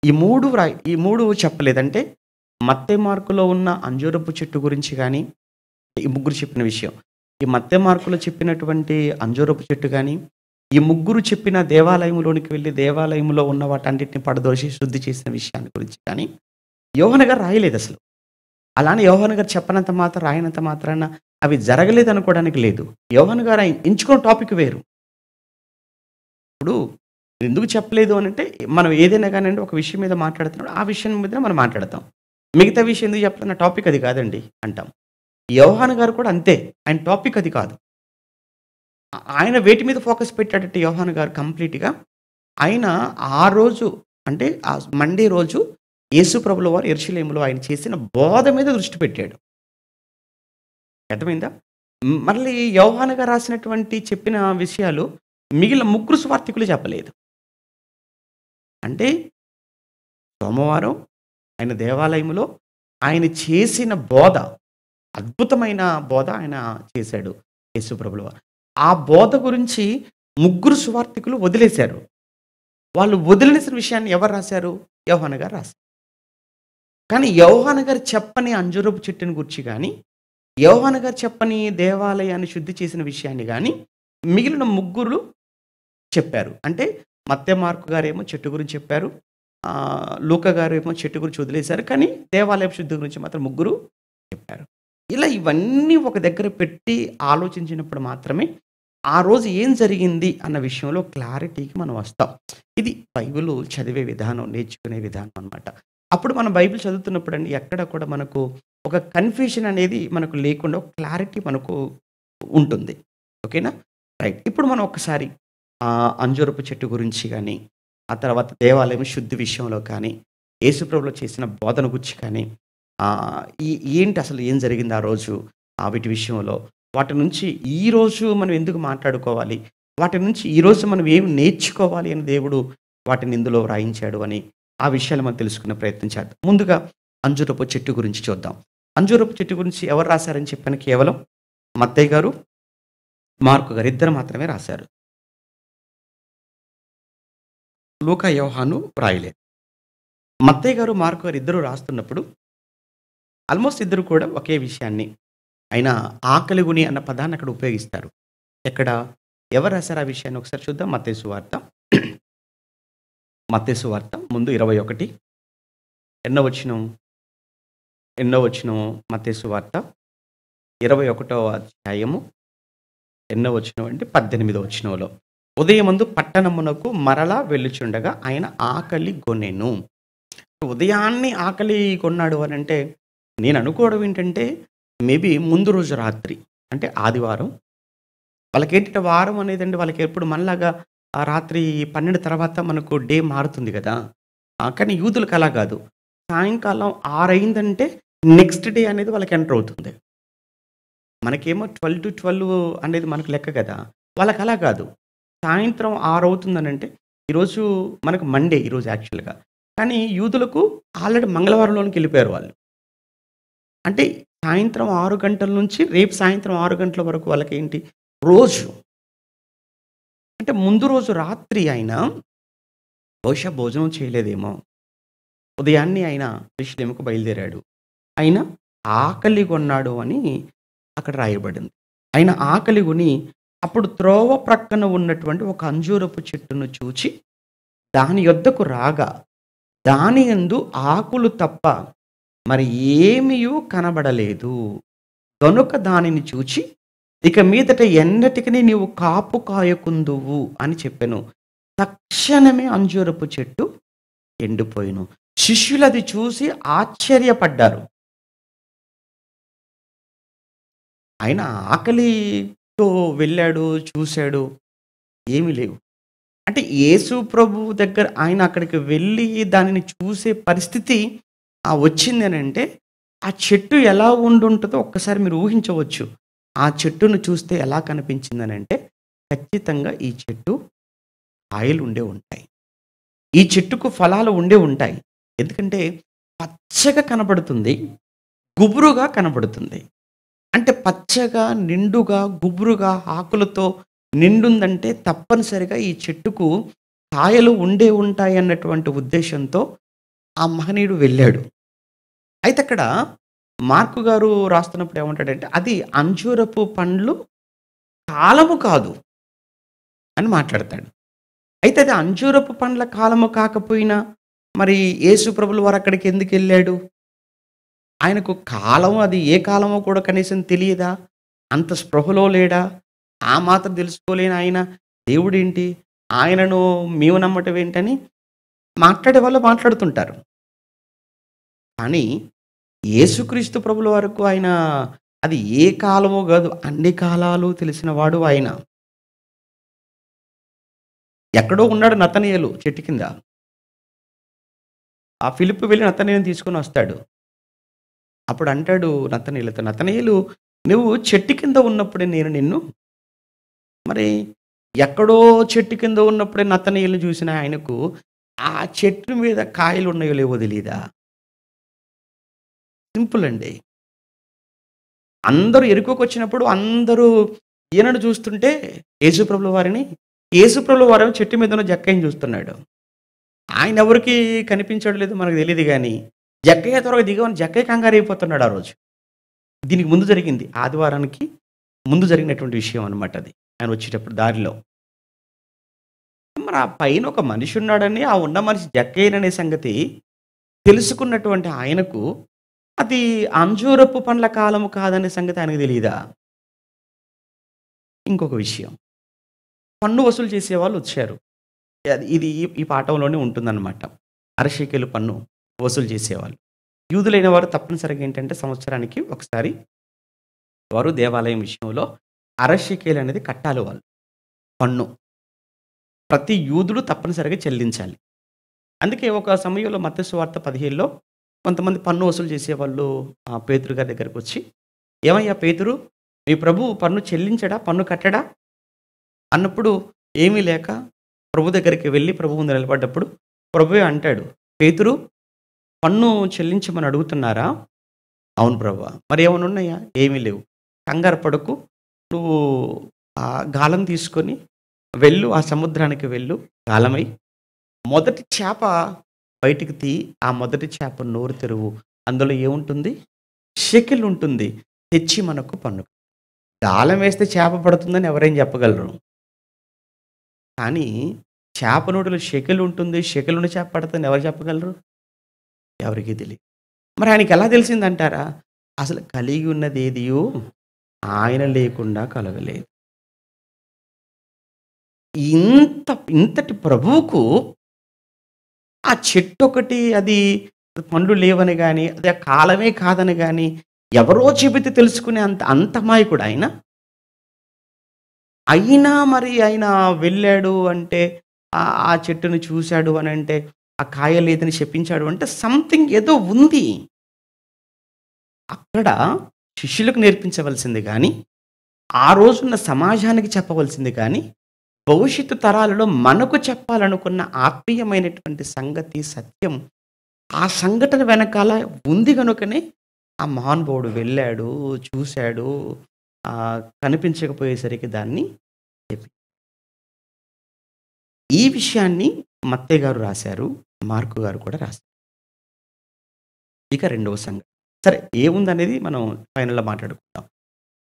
ఈ 3 చెప్పలేదంటే మత్తయి మార్కులో ఉన్న అంజూరపు చెట్టు గురించి గానీ, ఈ ముగ్గురు చెప్పిన విషయం. ఈ మత్తయి మార్కులో చెప్పినటువంటి అంజూరపు చెట్టు గానీ, ఈ ముగ్గురు చెప్పిన దేవాలయంలోనికి వెళ్లి దేవాలయంలో ఉన్న వాటన్నిటిని పడదోసి శుద్ధి చేసిన విషయాన్ని గురించి కానీ, యోహాను గారు రాయలేదసలు. అలానే యోహాను గారు చెప్పనంత మాత్రం, రాయనంత మాత్రాన అవి జరగలేదనుకోవడానికి లేదు. యోహాను గారు ఎంచుకున్న టాపిక్ వేరు. ఇప్పుడు ఎందుకు చెప్పలేదు అనంటే, మనం ఏదైనా కానియండి ఒక విషయం మీద మాట్లాడుతున్నప్పుడు, ఆ విషయం మీద మనం మాట్లాడతాం. మిగతా విషయం ఎందుకు చెప్తున్నా, టాపిక్ అది కాదండి అంటాం. యోహాను గారు కూడా అంతే. ఆయన టాపిక్ అది కాదు. ఆయన వేటి మీద ఫోకస్ పెట్టాడంటే యోహాను గారు కంప్లీట్‌గా, ఆయన ఆ రోజు అంటే ఆ మండే రోజు యేసు ప్రభుల వారు యెరూషలేములో ఆయన చేసిన బోధ మీద దృష్టి పెట్టాడు. అర్థమైందా? మళ్ళీ యోహాను గారు రాసినటువంటి చెప్పిన విషయాలు మిగిలిన ముగ్గురు సువార్తికులు చెప్పలేదు. అంటే సోమవారం ఆయన దేవాలయంలో ఆయన చేసిన బోధ, అద్భుతమైన బోధ ఆయన చేశాడు యేసు ప్రభుల వారు. ఆ బోధ గురించి ముగ్గురు సువార్తికులు వదిలేశారు. వాళ్ళు వదిలేసిన విషయాన్ని ఎవరు రాశారు? యోహాను గారు రాశారు. కానీ యోహాను గారు చెప్పని అంజూరపు చెట్టుని గురించి గానీ, యోహాను గారు చెప్పని దేవాలయాన్ని శుద్ధి చేసిన విషయాన్ని గానీ, మిగిలిన ముగ్గురు చెప్పారు. అంటే మత్తయి మార్కు గారేమో చెట్టు గురించి చెప్పారు. లూకా గారేమో చెట్టు గురించి వదిలేశారు. కానీ దేవాలయపు శుద్ధి గురించి మాత్రం ముగ్గురు చెప్పారు. ఇలా ఇవన్నీ ఒక దగ్గర పెట్టి ఆలోచించినప్పుడు మాత్రమే ఆ రోజు ఏం జరిగింది అన్న విషయంలో క్లారిటీకి మనం వస్తాం. ఇది బైబిల్ చదివే విధానం, నేర్చుకునే విధానం అన్నమాట. అప్పుడు మనం బైబిల్ చదువుతున్నప్పుడండి ఎక్కడ కూడా మనకు ఒక కన్‌ఫ్యూజన్ అనేది మనకు లేకుండా ఒక క్లారిటీ మనకు ఉంటుంది. ఓకేనా? రైట్. ఇప్పుడు మనం ఒక్కసారి అంజూరపు చెట్టు గురించి గానీ, ఆ తర్వాత దేవాలయం శుద్ధి విషయంలో కానీ, యేసుప్రభులు చేసిన బోధన గురించి కానీ, ఏంటి అసలు ఏం జరిగింది ఆ రోజు వీటి విషయంలో, వాటి నుంచి ఈరోజు మనం ఎందుకు మాట్లాడుకోవాలి, వాటి నుంచి ఈరోజు మనం ఏమి నేర్చుకోవాలి అని దేవుడు వాటిని ఇందులో వ్రాయించాడు అని ఆ విషయాలు మనం తెలుసుకునే ప్రయత్నం చేద్దాం. ముందుగా అంజూరపు చెట్టు గురించి చూద్దాం. అంజూరపు చెట్టు గురించి ఎవరు రాశారని చెప్పాను? కేవలం మత్తయి గారు, మార్కు గారు ఇద్దరు మాత్రమే రాశారు. లూకా, యోహాను రాయలేదు. మత్తయి గారు, మార్కు గారు ఇద్దరు రాస్తున్నప్పుడు ఆల్మోస్ట్ ఇద్దరు కూడా ఒకే విషయాన్ని, ఆయన ఆకలిగుని అన్న పదాన్ని అక్కడ ఉపయోగిస్తారు. ఎక్కడ, ఎవరు రాశారు ఆ విషయాన్ని ఒకసారి చూద్దాం. మత్తయి సువార్త ముందు 21 ఎన్నో వచనం మత్తయి సువార్త 21వ అధ్యాయము ఎన్నో వచనం అంటే 18వ వచనంలో, ఉదయమందు పట్టణమునకు మరలా వెళ్ళుచుండగా ఆయన ఆకలి గొనెను. ఉదయాన్నే ఆకలి కొన్నాడు అని అంటే నేను అనుకోవడం ఏంటంటే మేబీ ముందు రోజు రాత్రి అంటే ఆదివారం, వాళ్ళకేంటంటే వారం అనేదండి వాళ్ళకి ఎప్పుడు మనలాగా ఆ రాత్రి 12 తర్వాత మనకు డే మారుతుంది కదా. కానీ యూదులకు అలా కాదు. సాయంకాలం 6 అయిందంటే నెక్స్ట్ డే అనేది వాళ్ళకి ఎంటర్ అవుతుంది. మనకేమో 12-12 అనేది మనకు లెక్క కదా. వాళ్ళకి అలా కాదు. సాయంత్రం 6 అవుతుందనంటే ఈరోజు మనకు మండే ఈరోజు యాక్చువల్‌గా. కానీ యూదులకు ఆల్రెడీ మంగళవారంలోనికి వెళ్ళిపోయారు వాళ్ళు. అంటే సాయంత్రం 6 గంటల నుంచి రేపు సాయంత్రం 6 గంటల వరకు వాళ్ళకేంటి రోజు. అంటే ముందు రోజు రాత్రి ఆయన బహుశా భోజనం చేయలేదేమో. ఉదయాన్నే ఆయన యెరూషలేముకు బయలుదేరాడు. ఆయన ఆకలి కొన్నాడు అని అక్కడ రాయబడింది. ఆయన ఆకలి కొని అప్పుడు త్రోవ ప్రక్కన ఉన్నటువంటి ఒక అంజూరపు చెట్టును చూచి దాని యొద్దకు రాగా దాని యందు ఆకులు తప్ప మరి ఏమీయూ కనబడలేదు. గనుక దానిని చూచి ఇక మీదట ఎన్నటికీ నీవు కాపు కాయకుందువు అని చెప్పెను. తక్షణమే అంజూరపు చెట్టు ఎండిపోయెను. శిష్యులు అది చూసి ఆశ్చర్యపడ్డారు. ఆయన ఆకలితో వెళ్ళాడు, చూశాడు, ఏమీ లేవు. అంటే యేసు ప్రభువు దగ్గర ఆయన అక్కడికి వెళ్ళి దానిని చూసే పరిస్థితి వచ్చింది అని అంటే ఆ చెట్టు ఎలా ఉండుంటుందో ఒక్కసారి మీరు ఊహించవచ్చు. ఆ చెట్టును చూస్తే ఎలా కనిపించిందని అంటే ఖచ్చితంగా ఈ చెట్టు కాయలు ఉండే ఉంటాయి. ఈ చెట్టుకు ఫలాలు ఉండే ఉంటాయి. ఎందుకంటే పచ్చగా కనబడుతుంది, గుబురుగా కనబడుతుంది. అంటే పచ్చగా, నిండుగా, గుబురుగా ఆకులతో నిండుందంటే తప్పనిసరిగా ఈ చెట్టుకు కాయలు ఉండే ఉంటాయి అన్నటువంటి ఉద్దేశంతో ఆ మహనీయుడు వెళ్ళాడు. అయితే అక్కడ మార్కు గారు రాస్తున్నప్పుడు ఏమంటాడంటే, అది అంజూరపు పండ్లు కాలము కాదు అని మాట్లాడతాడు. అయితే అది అంజూరపు పండ్ల కాలము కాకపోయినా, మరి యేసు ప్రభుల వారు అక్కడికి ఎందుకెళ్ళాడు? ఆయనకు కాలం అది ఏ కాలమో కూడా కనీసం తెలియదా? అంత స్పృహలో లేడా? ఆ మాత్రం తెలుసుకోలేని ఆయన దేవుడేంటి? ఆయనను మేము నమ్మటం ఏంటని మాట్లాడే వాళ్ళు మాట్లాడుతుంటారు. కానీ యేసుక్రీస్తు ప్రభుల వరకు ఆయన అది ఏ కాలమో గాదు, అన్ని కాలాలు తెలిసినవాడు ఆయన. ఎక్కడో ఉన్నాడు నతనయేలు చెట్టు కింద. ఆ ఫిలిప్పు వెళ్లి నతనయేలుని తీసుకొనొస్తాడు. అప్పుడు అంటాడు నతనయేలుతో, "నతనయేలు నువ్వు చెట్టు కింద ఉన్నప్పుడే నేను నిన్ను మరి ఎక్కడో చెట్టు కింద ఉన్నప్పుడే నతనయేలుని చూసిన ఆయనకు ఆ చెట్టు మీద కాయలున్నాయో లేవో తెలీదా?" సింపుల్ అండి. అందరూ ఎరుకోకొచ్చినప్పుడు అందరూ ఈయనను చూస్తుంటే యేసుప్రభుల వారిని, యేసుప్రభుల వారేమో చెట్టు మీద ఉన్న జక్కయ్యని చూస్తున్నాడు. ఆయనెవరికీ కనిపించడం లేదు మనకు తెలీదు గానీ, జక్కయ్య త్వరగా దిగమని జక్కయ్య కంగారైపోతున్నాడు ఆ రోజు. దీనికి ముందు జరిగింది. ఆదివారానికి ముందు జరిగినటువంటి విషయం అనమాట అది. ఆయన వచ్చేటప్పుడు దారిలో. మరి ఆ పైన ఒక మనిషి ఉన్నాడని, ఆ ఉన్న మనిషి జక్కయ్యననే సంగతి తెలుసుకున్నటువంటి ఆయనకు, అది అంజూరపు పండ్ల కాలము కాదనే సంగతి ఆయనకు తెలీదా? ఇంకొక విషయం. పన్ను వసూలు చేసేవాళ్ళు వచ్చారు. ఇది ఈ ఈ పాఠంలోనే ఉంటుందన్నమాట. అరశేకెలు పన్ను వసూలు చేసేవాళ్ళు. యూదులైన వారు తప్పనిసరిగా ఏంటంటే సంవత్సరానికి ఒకసారి వారు దేవాలయం విషయంలో అరశేకెలు అనేది కట్టాలి వాళ్ళు. పన్ను. ప్రతి యూదుడు తప్పనిసరిగా చెల్లించాలి. అందుకే ఒక సమయంలో మత్తయి సువార్త 15లో కొంతమంది పన్ను వసూలు చేసేవాళ్ళు పేతురు గారి దగ్గరకొచ్చి, "ఏమయ్యా పేతురు, మీ ప్రభువు పన్ను చెల్లించడా? పన్ను కట్టడా?" అన్నప్పుడు ఏమీ లేక ప్రభు దగ్గరికి వెళ్ళి ప్రభు ముందు నిలబడ్డప్పుడు ప్రభువే అంటాడు, "పేతురు, పన్ను చెల్లించమని అడుగుతున్నారా?" "అవును ప్రభువా." "మరి ఏమైనా ఉన్నాయా?" "ఏమీ లేవు." "కంగారు పడకు. నువ్వు గాలం తీసుకొని వెళ్ళు, ఆ సముద్రానికి వెళ్ళు, గాలమై మొదటి చేప బయటికి తీ, ఆ మొదటి చేప నోరు తెరువు. అందులో ఏముంటుంది? షెకెల్ ఉంటుంది. తెచ్చి మనకు పన్ను." గాలం వేస్తే చేప పడుతుందని ఎవరైనా చెప్పగలరు. కానీ చేప నోటిలో షెకెల్ ఉంటుంది. షెకెల్ నుండి చేప పడతదని ఎవరు చెప్పగలరు? ఎవరికీ తెలీదు. మరి ఆయనకెలా తెలిసిందంటారా? అసలు కలిగి ఉన్నదేదియో ఆయన లేకుండా కలగలేదు. ఇంతటి ప్రభువుకు ఆ చెట్టొకటి అది పండ్లు లేవని గాని, అది ఆ కాలమే కాదని గాని, ఎవరో చెబితే తెలుసుకునే అంత అమాయకుడా ఆయన? అయినా మరి ఆయన వెళ్ళాడు అంటే, ఆ చెట్టుని చూసాడు అనంటే, ఆ కాయ లేదని శపించాడు అంటే సంథింగ్ ఏదో ఉంది. అక్కడ శిష్యులకు నేర్పించవలసింది గాని, ఆ రోజున్న సమాజానికి చెప్పవలసింది గాని, భవిష్యత్తు తరాలలో మనకు చెప్పాలనుకున్న ఆత్మీయమైనటువంటి సంగతి, సత్యం ఆ సంఘటన వెనకాల ఉంది గనుకనే ఆ మహానుభావుడు వెళ్ళాడు, చూసాడు, కనిపించకపోయేసరికి దాన్ని చెప్పి ఈ విషయాన్ని మత్తయి గారు రాశారు. మార్కు గారు కూడా రాశారు. ఇక రెండవ సంఘటన. సరే ఏముందనేది మనం ఫైనల్‌లో మాట్లాడుకుందాం.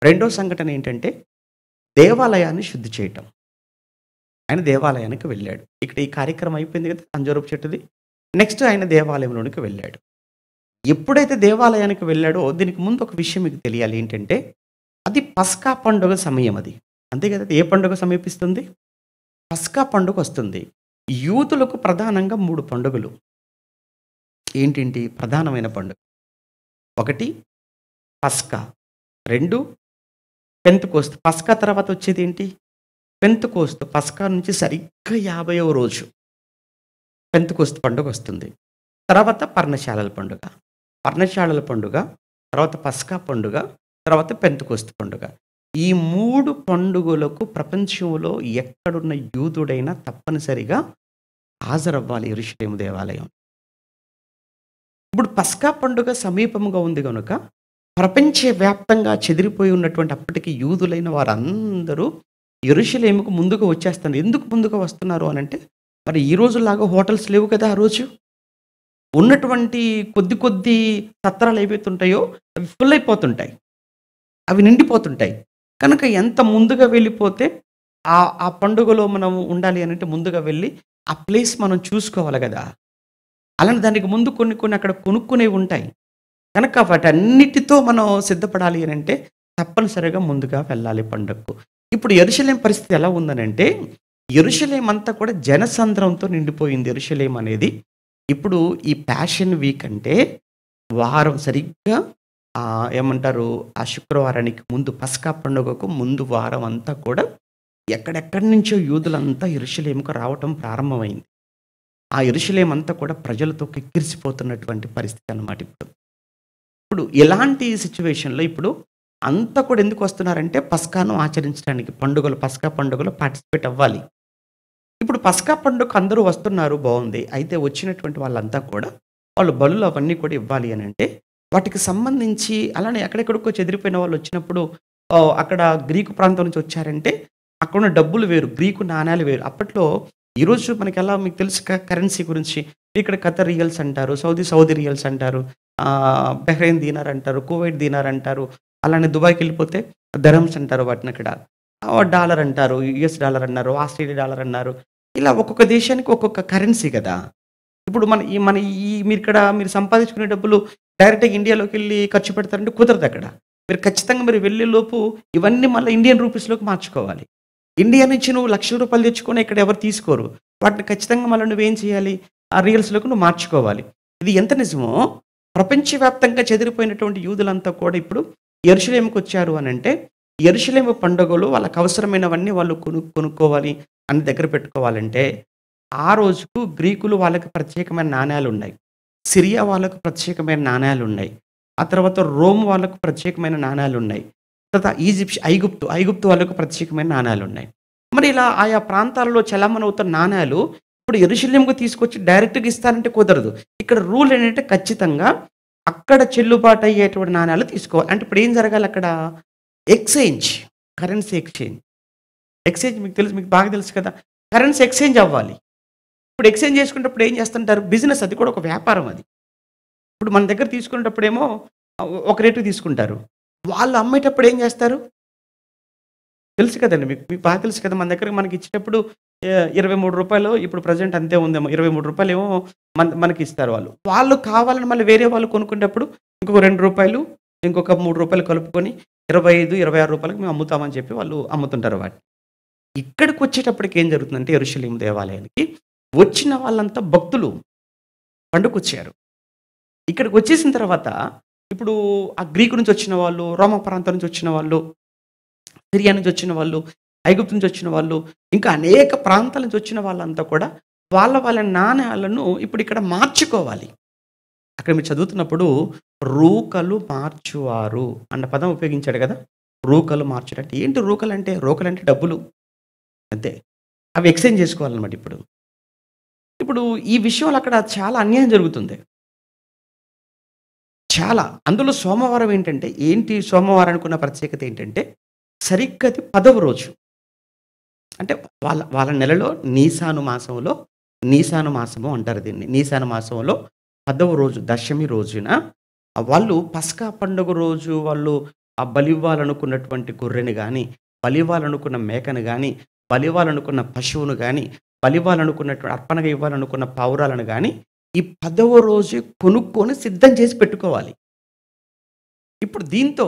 రెండో సంఘటన ఏంటంటే దేవాలయాన్ని శుద్ధి చేయటం. ఆయన దేవాలయానికి వెళ్ళాడు. ఇక్కడ ఈ కార్యక్రమం అయిపోయింది కదా! అంజూరపు చెట్టుది. నెక్స్ట్ ఆయన దేవాలయంలోనికి వెళ్ళాడు. ఎప్పుడైతే దేవాలయానికి వెళ్ళాడో దీనికి ముందు ఒక విషయం మీకు తెలియాలి ఏంటంటే, అది పస్కా పండుగ సమయం అది. అంతే కదా! ఏ పండుగ సమీపిస్తుంది? పస్కా పండుగొస్తుంది. యూదులకు ప్రధానంగా 3 పండుగలు. ఏంటేంటి? ప్రధానమైన పండుగ. 1 పస్కా, 2 పెంతెకోస్తు. పస్కా తర్వాత వచ్చేదేంటి? పెంతెకోస్తు. పస్కా నుంచి సరిగ్గా 50వ రోజు పెంతెకోస్తు పండుగొస్తుంది. తర్వాత పర్ణశాలల పండుగ. పర్ణశాలల పండుగ, తర్వాత పస్కా పండుగ, తర్వాత పెంతెకోస్తు పండుగ. ఈ 3 పండుగలకు ప్రపంచంలో ఎక్కడున్న యూదుడైనా తప్పనిసరిగా హాజరవ్వాలి యెరూషలేము దేవాలయం. ఇప్పుడు పస్కా పండుగ సమీపంగా ఉంది గనుక ప్రపంచవ్యాప్తంగా చెదిరిపోయి ఉన్నటువంటి అప్పటికి యూదులైన వారందరూ యెరూషలేముకు ముందుగా వచ్చేస్తున్నారు. ఎందుకు ముందుగా వస్తున్నారు అనంటే, మరి ఈ రోజులాగా హోటల్స్ లేవు కదా ఆ రోజు. ఉన్నటువంటి కొద్ది కొద్ది సత్రాలు ఏవైతే ఉంటాయో అవి ఫుల్ అయిపోతుంటాయి. అవి నిండిపోతుంటాయి. కనుక ఎంత ముందుగా వెళ్ళిపోతే ఆ పండుగలో మనం ఉండాలి అనంటే ముందుగా వెళ్ళి ఆ ప్లేస్ మనం చూసుకోవాలి గదా! అలానే దానికి ముందు కొన్ని కొన్ని అక్కడ కొనుక్కునేవి ఉంటాయి. కనుక వాటన్నిటితో మనం సిద్ధపడాలి అనంటే తప్పనిసరిగా ముందుగా వెళ్ళాలి పండగకు. ఇప్పుడు యెరూషలేము పరిస్థితి ఎలా ఉందనంటే, యెరూషలేము అంతా కూడా జనసంద్రంతో నిండిపోయింది యెరూషలేము అనేది. ఇప్పుడు ఈ ప్యాషన్ వీక్ అంటే వారం సరిగ్గా ఏమంటారు ఆ శుక్రవారానికి ముందు పస్కా పండుగకు ముందు వారం అంతా కూడా ఎక్కడెక్కడి నుంచో యూదులంతా యెరూషలేముకు రావటం ప్రారంభమైంది. ఆ యెరూషలేము అంతా కూడా ప్రజలతో కిక్కిరిసిపోతున్నటువంటి పరిస్థితి అన్నమాట ఇప్పుడు. ఇప్పుడు ఇలాంటి సిట్యుయేషన్‌లో ఇప్పుడు అంతా కూడా ఎందుకు వస్తున్నారంటే పస్కాను ఆచరించడానికి పస్కా పండుగలో పార్టిసిపేట్ అవ్వాలి. ఇప్పుడు పస్కా పండుగకు అందరూ వస్తున్నారు బావుంది. అయితే వచ్చినటువంటి వాళ్ళంతా కూడా వాళ్ళు బలులు అవన్నీ కూడా ఇవ్వాలి అనంటే వాటికి సంబంధించి అలానే ఎక్కడెక్కడికో చెదిరిపోయిన వాళ్ళు వచ్చినప్పుడు అక్కడ గ్రీకు ప్రాంతం నుంచి వచ్చారంటే అక్కడున్న డబ్బులు వేరు. గ్రీకు నాణాలు వేరు. అప్పట్లో ఈరోజు మనకెలా మీకు తెలుసు కరెన్సీ గురించి. ఇక్కడ ఖతర్ రియల్స్ అంటారు. సౌదీ రియల్స్ అంటారు. బహ్రెయిన్ దీనార్ అంటారు. కువైట్ దీనార్ అంటారు. అలానే దుబాయ్‌కెళ్ళిపోతే దరమ్స్ అంటారు వాటినక్కడ. డాలర్ అంటారు. యూఎస్ డాలర్ అన్నారు. ఆస్ట్రేలియా డాలర్ అన్నారు. ఇలా ఒక్కొక్క దేశానికి ఒక్కొక్క కరెన్సీ గదా! ఇప్పుడు మీరు సంపాదించుకునే డబ్బులు డైరెక్ట్‌గా ఇండియాలోకెళ్ళి ఖర్చు పెడతారంటే కుదరదక్కడ. మీరు ఖచ్చితంగా వెళ్ళేలోపు ఇవన్నీ మళ్ళా ఇండియన్ రూపీస్‌లోకి మార్చుకోవాలి. ఇండియా నుంచి నువ్వు రూ. 1,00,000 తెచ్చుకొని ఇక్కడ ఎవరు తీసుకోరు. వాటిని ఖచ్చితంగా మళ్ళా నువ్వేం చేయాలి? ఆ రియల్స్‌లోకి నువ్వు మార్చుకోవాలి. ఇది ఎంత నిజమో ప్రపంచవ్యాప్తంగా చెదిరిపోయినటువంటి యూదులంతా కూడా ఇప్పుడు యెరూషలేముకొచ్చారు అనంటే, యెరూషలేము పండుగలో వాళ్ళకి అవసరమైనవన్నీ వాళ్ళు కొనుక్కోవాలి అని దగ్గర పెట్టుకోవాలంటే, ఆ రోజుకు గ్రీకులు వాళ్ళకి ప్రత్యేకమైన నాణేలున్నాయి. సిరియా వాళ్ళకు ప్రత్యేకమైన నాణేలున్నాయి. ఆ తర్వాత రోమ్ వాళ్ళకు ప్రత్యేకమైన నాణేలున్నాయి. తర్వాత ఐగుప్తు వాళ్ళకు ప్రత్యేకమైన నాణేలున్నాయి. మరి ఇలా ఆయా ప్రాంతాలలో చలామణవుతున్న నాణేలు ఇప్పుడు యెరూషలేముకు తీసుకొచ్చి డైరెక్ట్‌గా ఇస్తానంటే కుదరదు. ఇక్కడ రూల్ ఏంటంటే ఖచ్చితంగా అక్కడ చెల్లుబాటు అయ్యేటువంటి నాణేలు తీసుకోవాలి. అంటే ఇప్పుడు ఏం జరగాలి అక్కడ? ఎక్స్‌చేంజ్. Currency exchange. ఎక్స్‌చేంజ్ మీకు బాగా తెలుసు కదా! కరెన్సీ ఎక్స్‌చేంజ్ అవ్వాలి. ఇప్పుడు ఎక్స్‌చేంజ్ చేసుకునేటప్పుడు ఏం చేస్తుంటారు? బిజినెస్ అది కూడా ఒక వ్యాపారం అది. ఇప్పుడు మన దగ్గర తీసుకునేటప్పుడేమో ఒక రేటుకి తీసుకుంటారు. వాళ్ళు అమ్మేటప్పుడు ఏం చేస్తారు? తెలుసు కదండీ మీకు. మీకు బాగా తెలుసు కదా! మన దగ్గర మనకిచ్చేటప్పుడు రూ. 23 ఇప్పుడు ప్రెజెంట్ అంతే ఉందేమో. రూ. 23 ఏమో మనకిస్తారు వాళ్ళు. వాళ్ళు కావాలని మళ్ళీ వేరే వాళ్ళు కొనుక్కునేటప్పుడు ఇంకొక రూ. 2 ఇంకొక రూ. 3 కలుపుకొని రూ. 25, రూ. 26కి మేము అమ్ముతామని చెప్పి వాళ్ళు అమ్ముతుంటారు వాటిని. ఇక్కడికొచ్చేటప్పటికి ఏం జరుగుతుందంటే యెరూషలేము దేవాలయానికి వచ్చిన వాళ్ళంతా భక్తులు పండుగొచ్చారు. ఇక్కడికొచ్చేసిన తర్వాత ఇప్పుడు ఆ గ్రీకు నుంచి వచ్చిన వాళ్ళు, రోమా ప్రాంతం నుంచి వచ్చిన వాళ్ళు, సిరియా నుంచి వచ్చిన వాళ్ళు, ఐగుప్తు నుంచి వచ్చిన వాళ్ళు, ఇంకా అనేక ప్రాంతాల నుంచి వచ్చిన వాళ్ళంతా కూడా వాళ్ళ నాణేలను ఇప్పుడు ఇక్కడ మార్చుకోవాలి. అక్కడ మీరు చదువుతున్నప్పుడు రూకలు మార్చువారు అన్న పదం ఉపయోగించాడు కదా! రూకలు మార్చుడు అంటే ఏంటి రూకలంటే? రూకలంటే డబ్బులు. అంతే. అవి ఎక్స్‌చేంజ్ చేసుకోవాలన్నమాట ఇప్పుడు. ఇప్పుడు ఈ విషయంలో అక్కడ చాలా అన్యాయం జరుగుతుంది. చాలా. అందులో సోమవారం ఏంటి సోమవారానికి ఉన్న ప్రత్యేకత ఏంటంటే, సరిగ్గా అది 10వ రోజు. అంటే వాళ్ళ నెలలో నీసాను మాసము అంటారు దీన్ని. నీసాను మాసంలో 10వ రోజు దశమి రోజున వాళ్ళు పస్కా పండుగ రోజు వాళ్ళు బలివ్వాలనుకున్నటువంటి గొర్రెని గాని, బలివ్వాలనుకున్న మేకను గాని, బలివ్వాలనుకున్న పశువును గాని, బలివ్వాలనుకున్నటువంటి అర్పణగా ఇవ్వాలనుకున్న పావురాలను గాని, ఈ 10వ రోజే కొనుక్కొని సిద్ధం చేసి పెట్టుకోవాలి. ఇప్పుడు దీంతో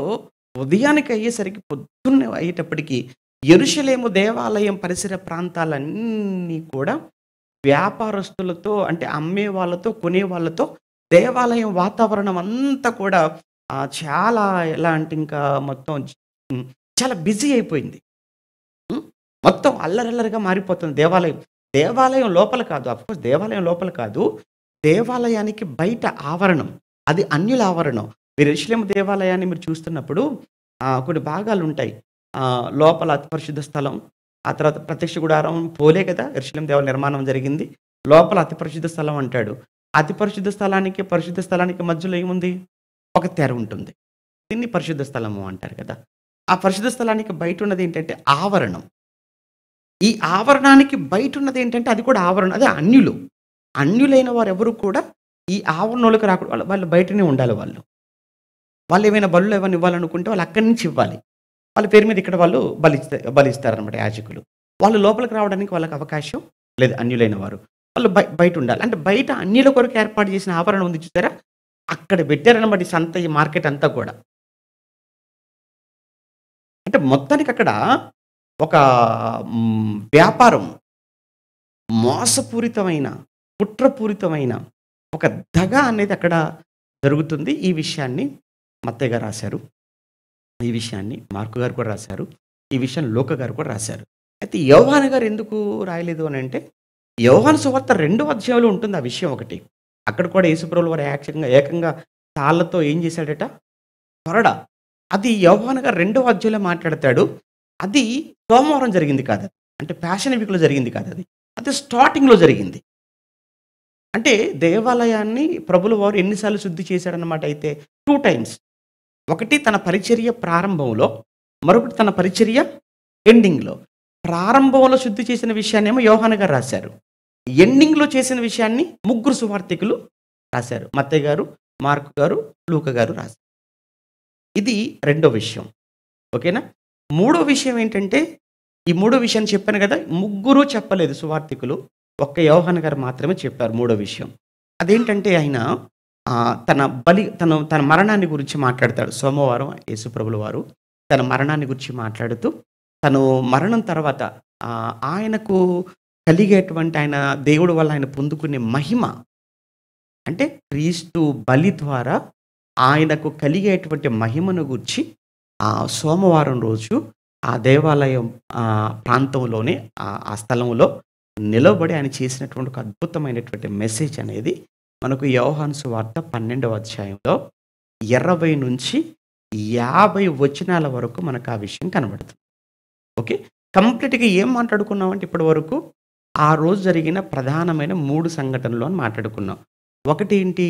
ఉదయానికి అయ్యేసరికి పొద్దున్నే అయ్యేటప్పటికి యెరూషలేము దేవాలయం పరిసర ప్రాంతాలన్నీ కూడా వ్యాపారస్తులతో అంటే అమ్మే వాళ్ళతో, కొనే వాళ్ళతో దేవాలయం వాతావరణం అంతా కూడా చాలా ఎలా అంటే ఇంకా మొత్తం చాలా బిజీ అయిపోయింది. హ్మ్. మొత్తం అల్లరల్లరిగా మారిపోతుంది దేవాలయం. దేవాలయం లోపల కాదు. అఫ్‌కోర్స్ దేవాలయం లోపల కాదు. దేవాలయానికి బయట ఆవరణం. అది అన్యుల ఆవరణం. మీరు యెరూషలేము దేవాలయాన్ని మీరు చూస్తున్నప్పుడు కొన్ని భాగాలుంటాయి. లోపల అతి పరిశుద్ధ స్థలం, ఆ తర్వాత ప్రత్యక్ష గుడారం పోలే కదా! యెరూషలేము దేవాలయం నిర్మాణం జరిగింది. లోపల అతి పరిశుద్ధ స్థలం అంటాడు. అతి పరిశుద్ధ స్థలానికి మధ్యలో ఏముంది? ఒక తెర ఉంటుంది. దీన్ని పరిశుద్ధ స్థలము అంటారు కదా! ఆ పరిశుద్ధ స్థలానికి బయటున్నదేంటంటే ఆవరణం. ఈ ఆవరణానికి బయటున్నదేంటంటే అది కూడా ఆవరణం. అదే అన్యులు. అన్యులైన వారెవరు కూడా ఈ ఆవరణలోకి రాకూడదు. వాళ్ళు బయటనే ఉండాలి వాళ్ళు. వాళ్ళు ఏమైనా బలులు ఏమైనా ఇవ్వాలనుకుంటే వాళ్ళు అక్కడి నుంచి ఇవ్వాలి. వాళ్ళ పేరు మీద ఇక్కడ వాళ్ళు బలిస్తారనమాట యాజకులు. వాళ్ళు లోపలికి రావడానికి వాళ్ళకి అవకాశం లేదు అన్యులైన వారు. వాళ్ళు బయట ఉండాలి. అంటే బయట అన్యుల కొరకు ఏర్పాటు చేసిన ఆవరణ ఉంది చూసారా? అక్కడ పెట్టారనమాట ఈ సంత, ఈ మార్కెట్ అంతా కూడా. అంటే మొత్తానికి అక్కడ ఒక వ్యాపారం, మోసపూరితమైన, కుట్రపూరితమైన ఒక దగ అనేది అక్కడ జరుగుతుంది. ఈ విషయాన్ని మత్తయి గారు రాశారు. ఈ విషయాన్ని మార్కు గారు కూడా రాశారు. ఈ విషయాన్ని లూకా గారు కూడా రాశారు. అయితే యోహాను గారు ఎందుకు రాయలేదు అనంటే, యోహాను సువార్త 2వ అధ్యాయంలో ఉంటుంది ఆ విషయం ఒకటి. అక్కడ కూడా యేసుప్రభుల వారు ఏకంగా తాళ్ళతో ఏం చేశాడట? కొరడ. అది యోహాను గారు 2వ అధ్యాయంలో మాట్లాడతాడు. అది సోమవారం జరిగింది కాదు. అంటే ప్యాషన్ వీక్‌లో జరిగింది కాదు అది. అది స్టార్టింగ్‌లో జరిగింది. అంటే దేవాలయాన్ని ప్రభుల వారు ఎన్నిసార్లు శుద్ధి చేశాడన్నమాట అయితే 2 టైమ్స్. ఒకటి తన పరిచర్య ప్రారంభంలో, మరొకటి తన పరిచర్య ఎండింగ్‌లో. ప్రారంభంలో శుద్ధి చేసిన విషయాన్నేమో యోహాను గారు రాశారు. ఎండింగ్‌లో చేసిన విషయాన్ని ముగ్గురు సువార్తికులు రాశారు. మత్తయి గారు, మార్కు గారు, లూకా గారు రాశారు. ఇది రెండో విషయం. ఓకేనా? మూడో విషయం ఏంటంటే, ఈ మూడో విషయాన్ని చెప్పాను కదా! ముగ్గురు చెప్పలేదు సువార్తికులు. ఒక్క యోహాను గారు మాత్రమే చెప్పారు మూడో విషయం. అదేంటంటే ఆయన తన మరణాన్ని గురించి మాట్లాడతాడు. సోమవారం యేసుప్రభుల వారు తన మరణాన్ని గురించి మాట్లాడుతూ, తను మరణం తర్వాత ఆయనకు కలిగేటువంటి ఆయన దేవుడి వల్ల ఆయన పొందుకునే మహిమ, అంటే క్రీస్తు బలి ద్వారా ఆయనకు కలిగేటువంటి మహిమను గూర్చి సోమవారం రోజు ఆ దేవాలయం ప్రాంతంలోనే ఆ స్థలంలో నిలబడి ఆయన చేసినటువంటి ఒక అద్భుతమైనటువంటి మెసేజ్ అనేది మనకు యోహాను సువార్త 12వ అధ్యాయంలో 20 నుంచి 50 వచనాల వరకు మనకు ఆ విషయం కనబడుతుంది. ఓకే. కంప్లీట్‌గా ఏం మాట్లాడుకున్నామంటే ఇప్పటి వరకు ఆ రోజు జరిగిన ప్రధానమైన 3 సంఘటనలు అని మాట్లాడుకున్నాం. ఒకటి ఏంటి?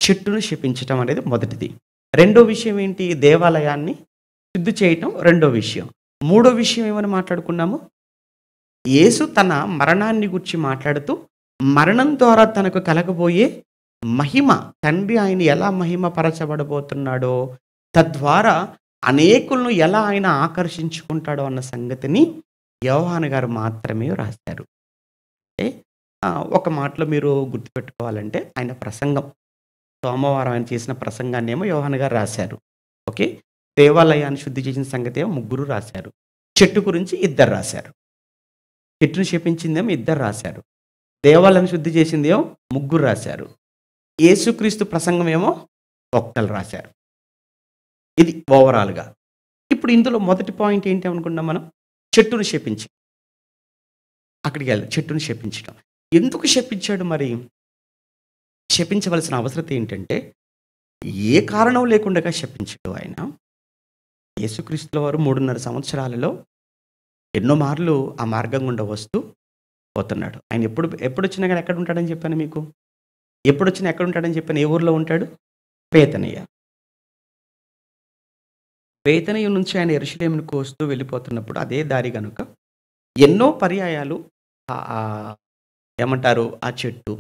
చెట్టును శపించటం అనేది మొదటిది. రెండో విషయం ఏంటి? దేవాలయాన్ని శుద్ధి చేయటం రెండో విషయం. మూడో విషయం ఏమని మాట్లాడుకున్నాము? యేసు తన మరణాన్ని గురించి మాట్లాడుతూ, మరణం ద్వారా తనకు కలగబోయే మహిమ, తండ్రి ఆయన ఎలా మహిమపరచబడబోతున్నాడో, తద్వారా అనేకులను ఎలా ఆయన ఆకర్షించుకుంటాడో అన్న సంగతిని యోహాను గారు మాత్రమే రాశారు. అంటే ఒక మాటలో మీరు గుర్తుపెట్టుకోవాలంటే ఆయన ప్రసంగం, సోమవారం ఆయన చేసిన ప్రసంగాన్నేమో యోహాను గారు రాశారు. ఓకే. దేవాలయాన్ని శుద్ధి చేసిన సంగతి ఏమో ముగ్గురు రాశారు. చెట్టు గురించి ఇద్దరు రాశారు. చెట్టును శపించిందేమో ఇద్దరు రాశారు. దేవాలయాన్ని శుద్ధి చేసిందేమో ముగ్గురు రాశారు. యేసుక్రీస్తు ప్రసంగం ఏమో ఒక్కళ్ళు రాశారు. ఇది ఓవరాల్‌గా. ఇప్పుడు ఇందులో మొదటి పాయింట్ ఏంటి అనుకున్నాం మనం? చెట్టును శపించి. అక్కడికి వెళ్ళాలి. చెట్టును శపించడం. ఎందుకు శపించాడు మరి? శపించవలసిన అవసరం ఏంటంటే, ఏ కారణం లేకుండా శపించాడు ఆయన. యేసుక్రీస్తుల వారు 3.5 సంవత్సరాలలో ఎన్నో మార్లు ఆ మార్గం గుండా వస్తూ పోతున్నాడు. ఆయన ఎప్పుడొచ్చినా గాని ఎక్కడ ఉంటాడని చెప్పాను మీకు? ఎప్పుడొచ్చినా ఎక్కడ ఉంటాడని చెప్పాను? ఏ ఊర్లో ఉంటాడు? బేతనియ. బేతనియ నుంచి ఆయన యెరూషలేమునకు వస్తూ వెళ్ళిపోతున్నప్పుడు అదే దారి గనుక ఎన్నో పర్యాయాలు ఏమంటారు? ఆ చెట్టు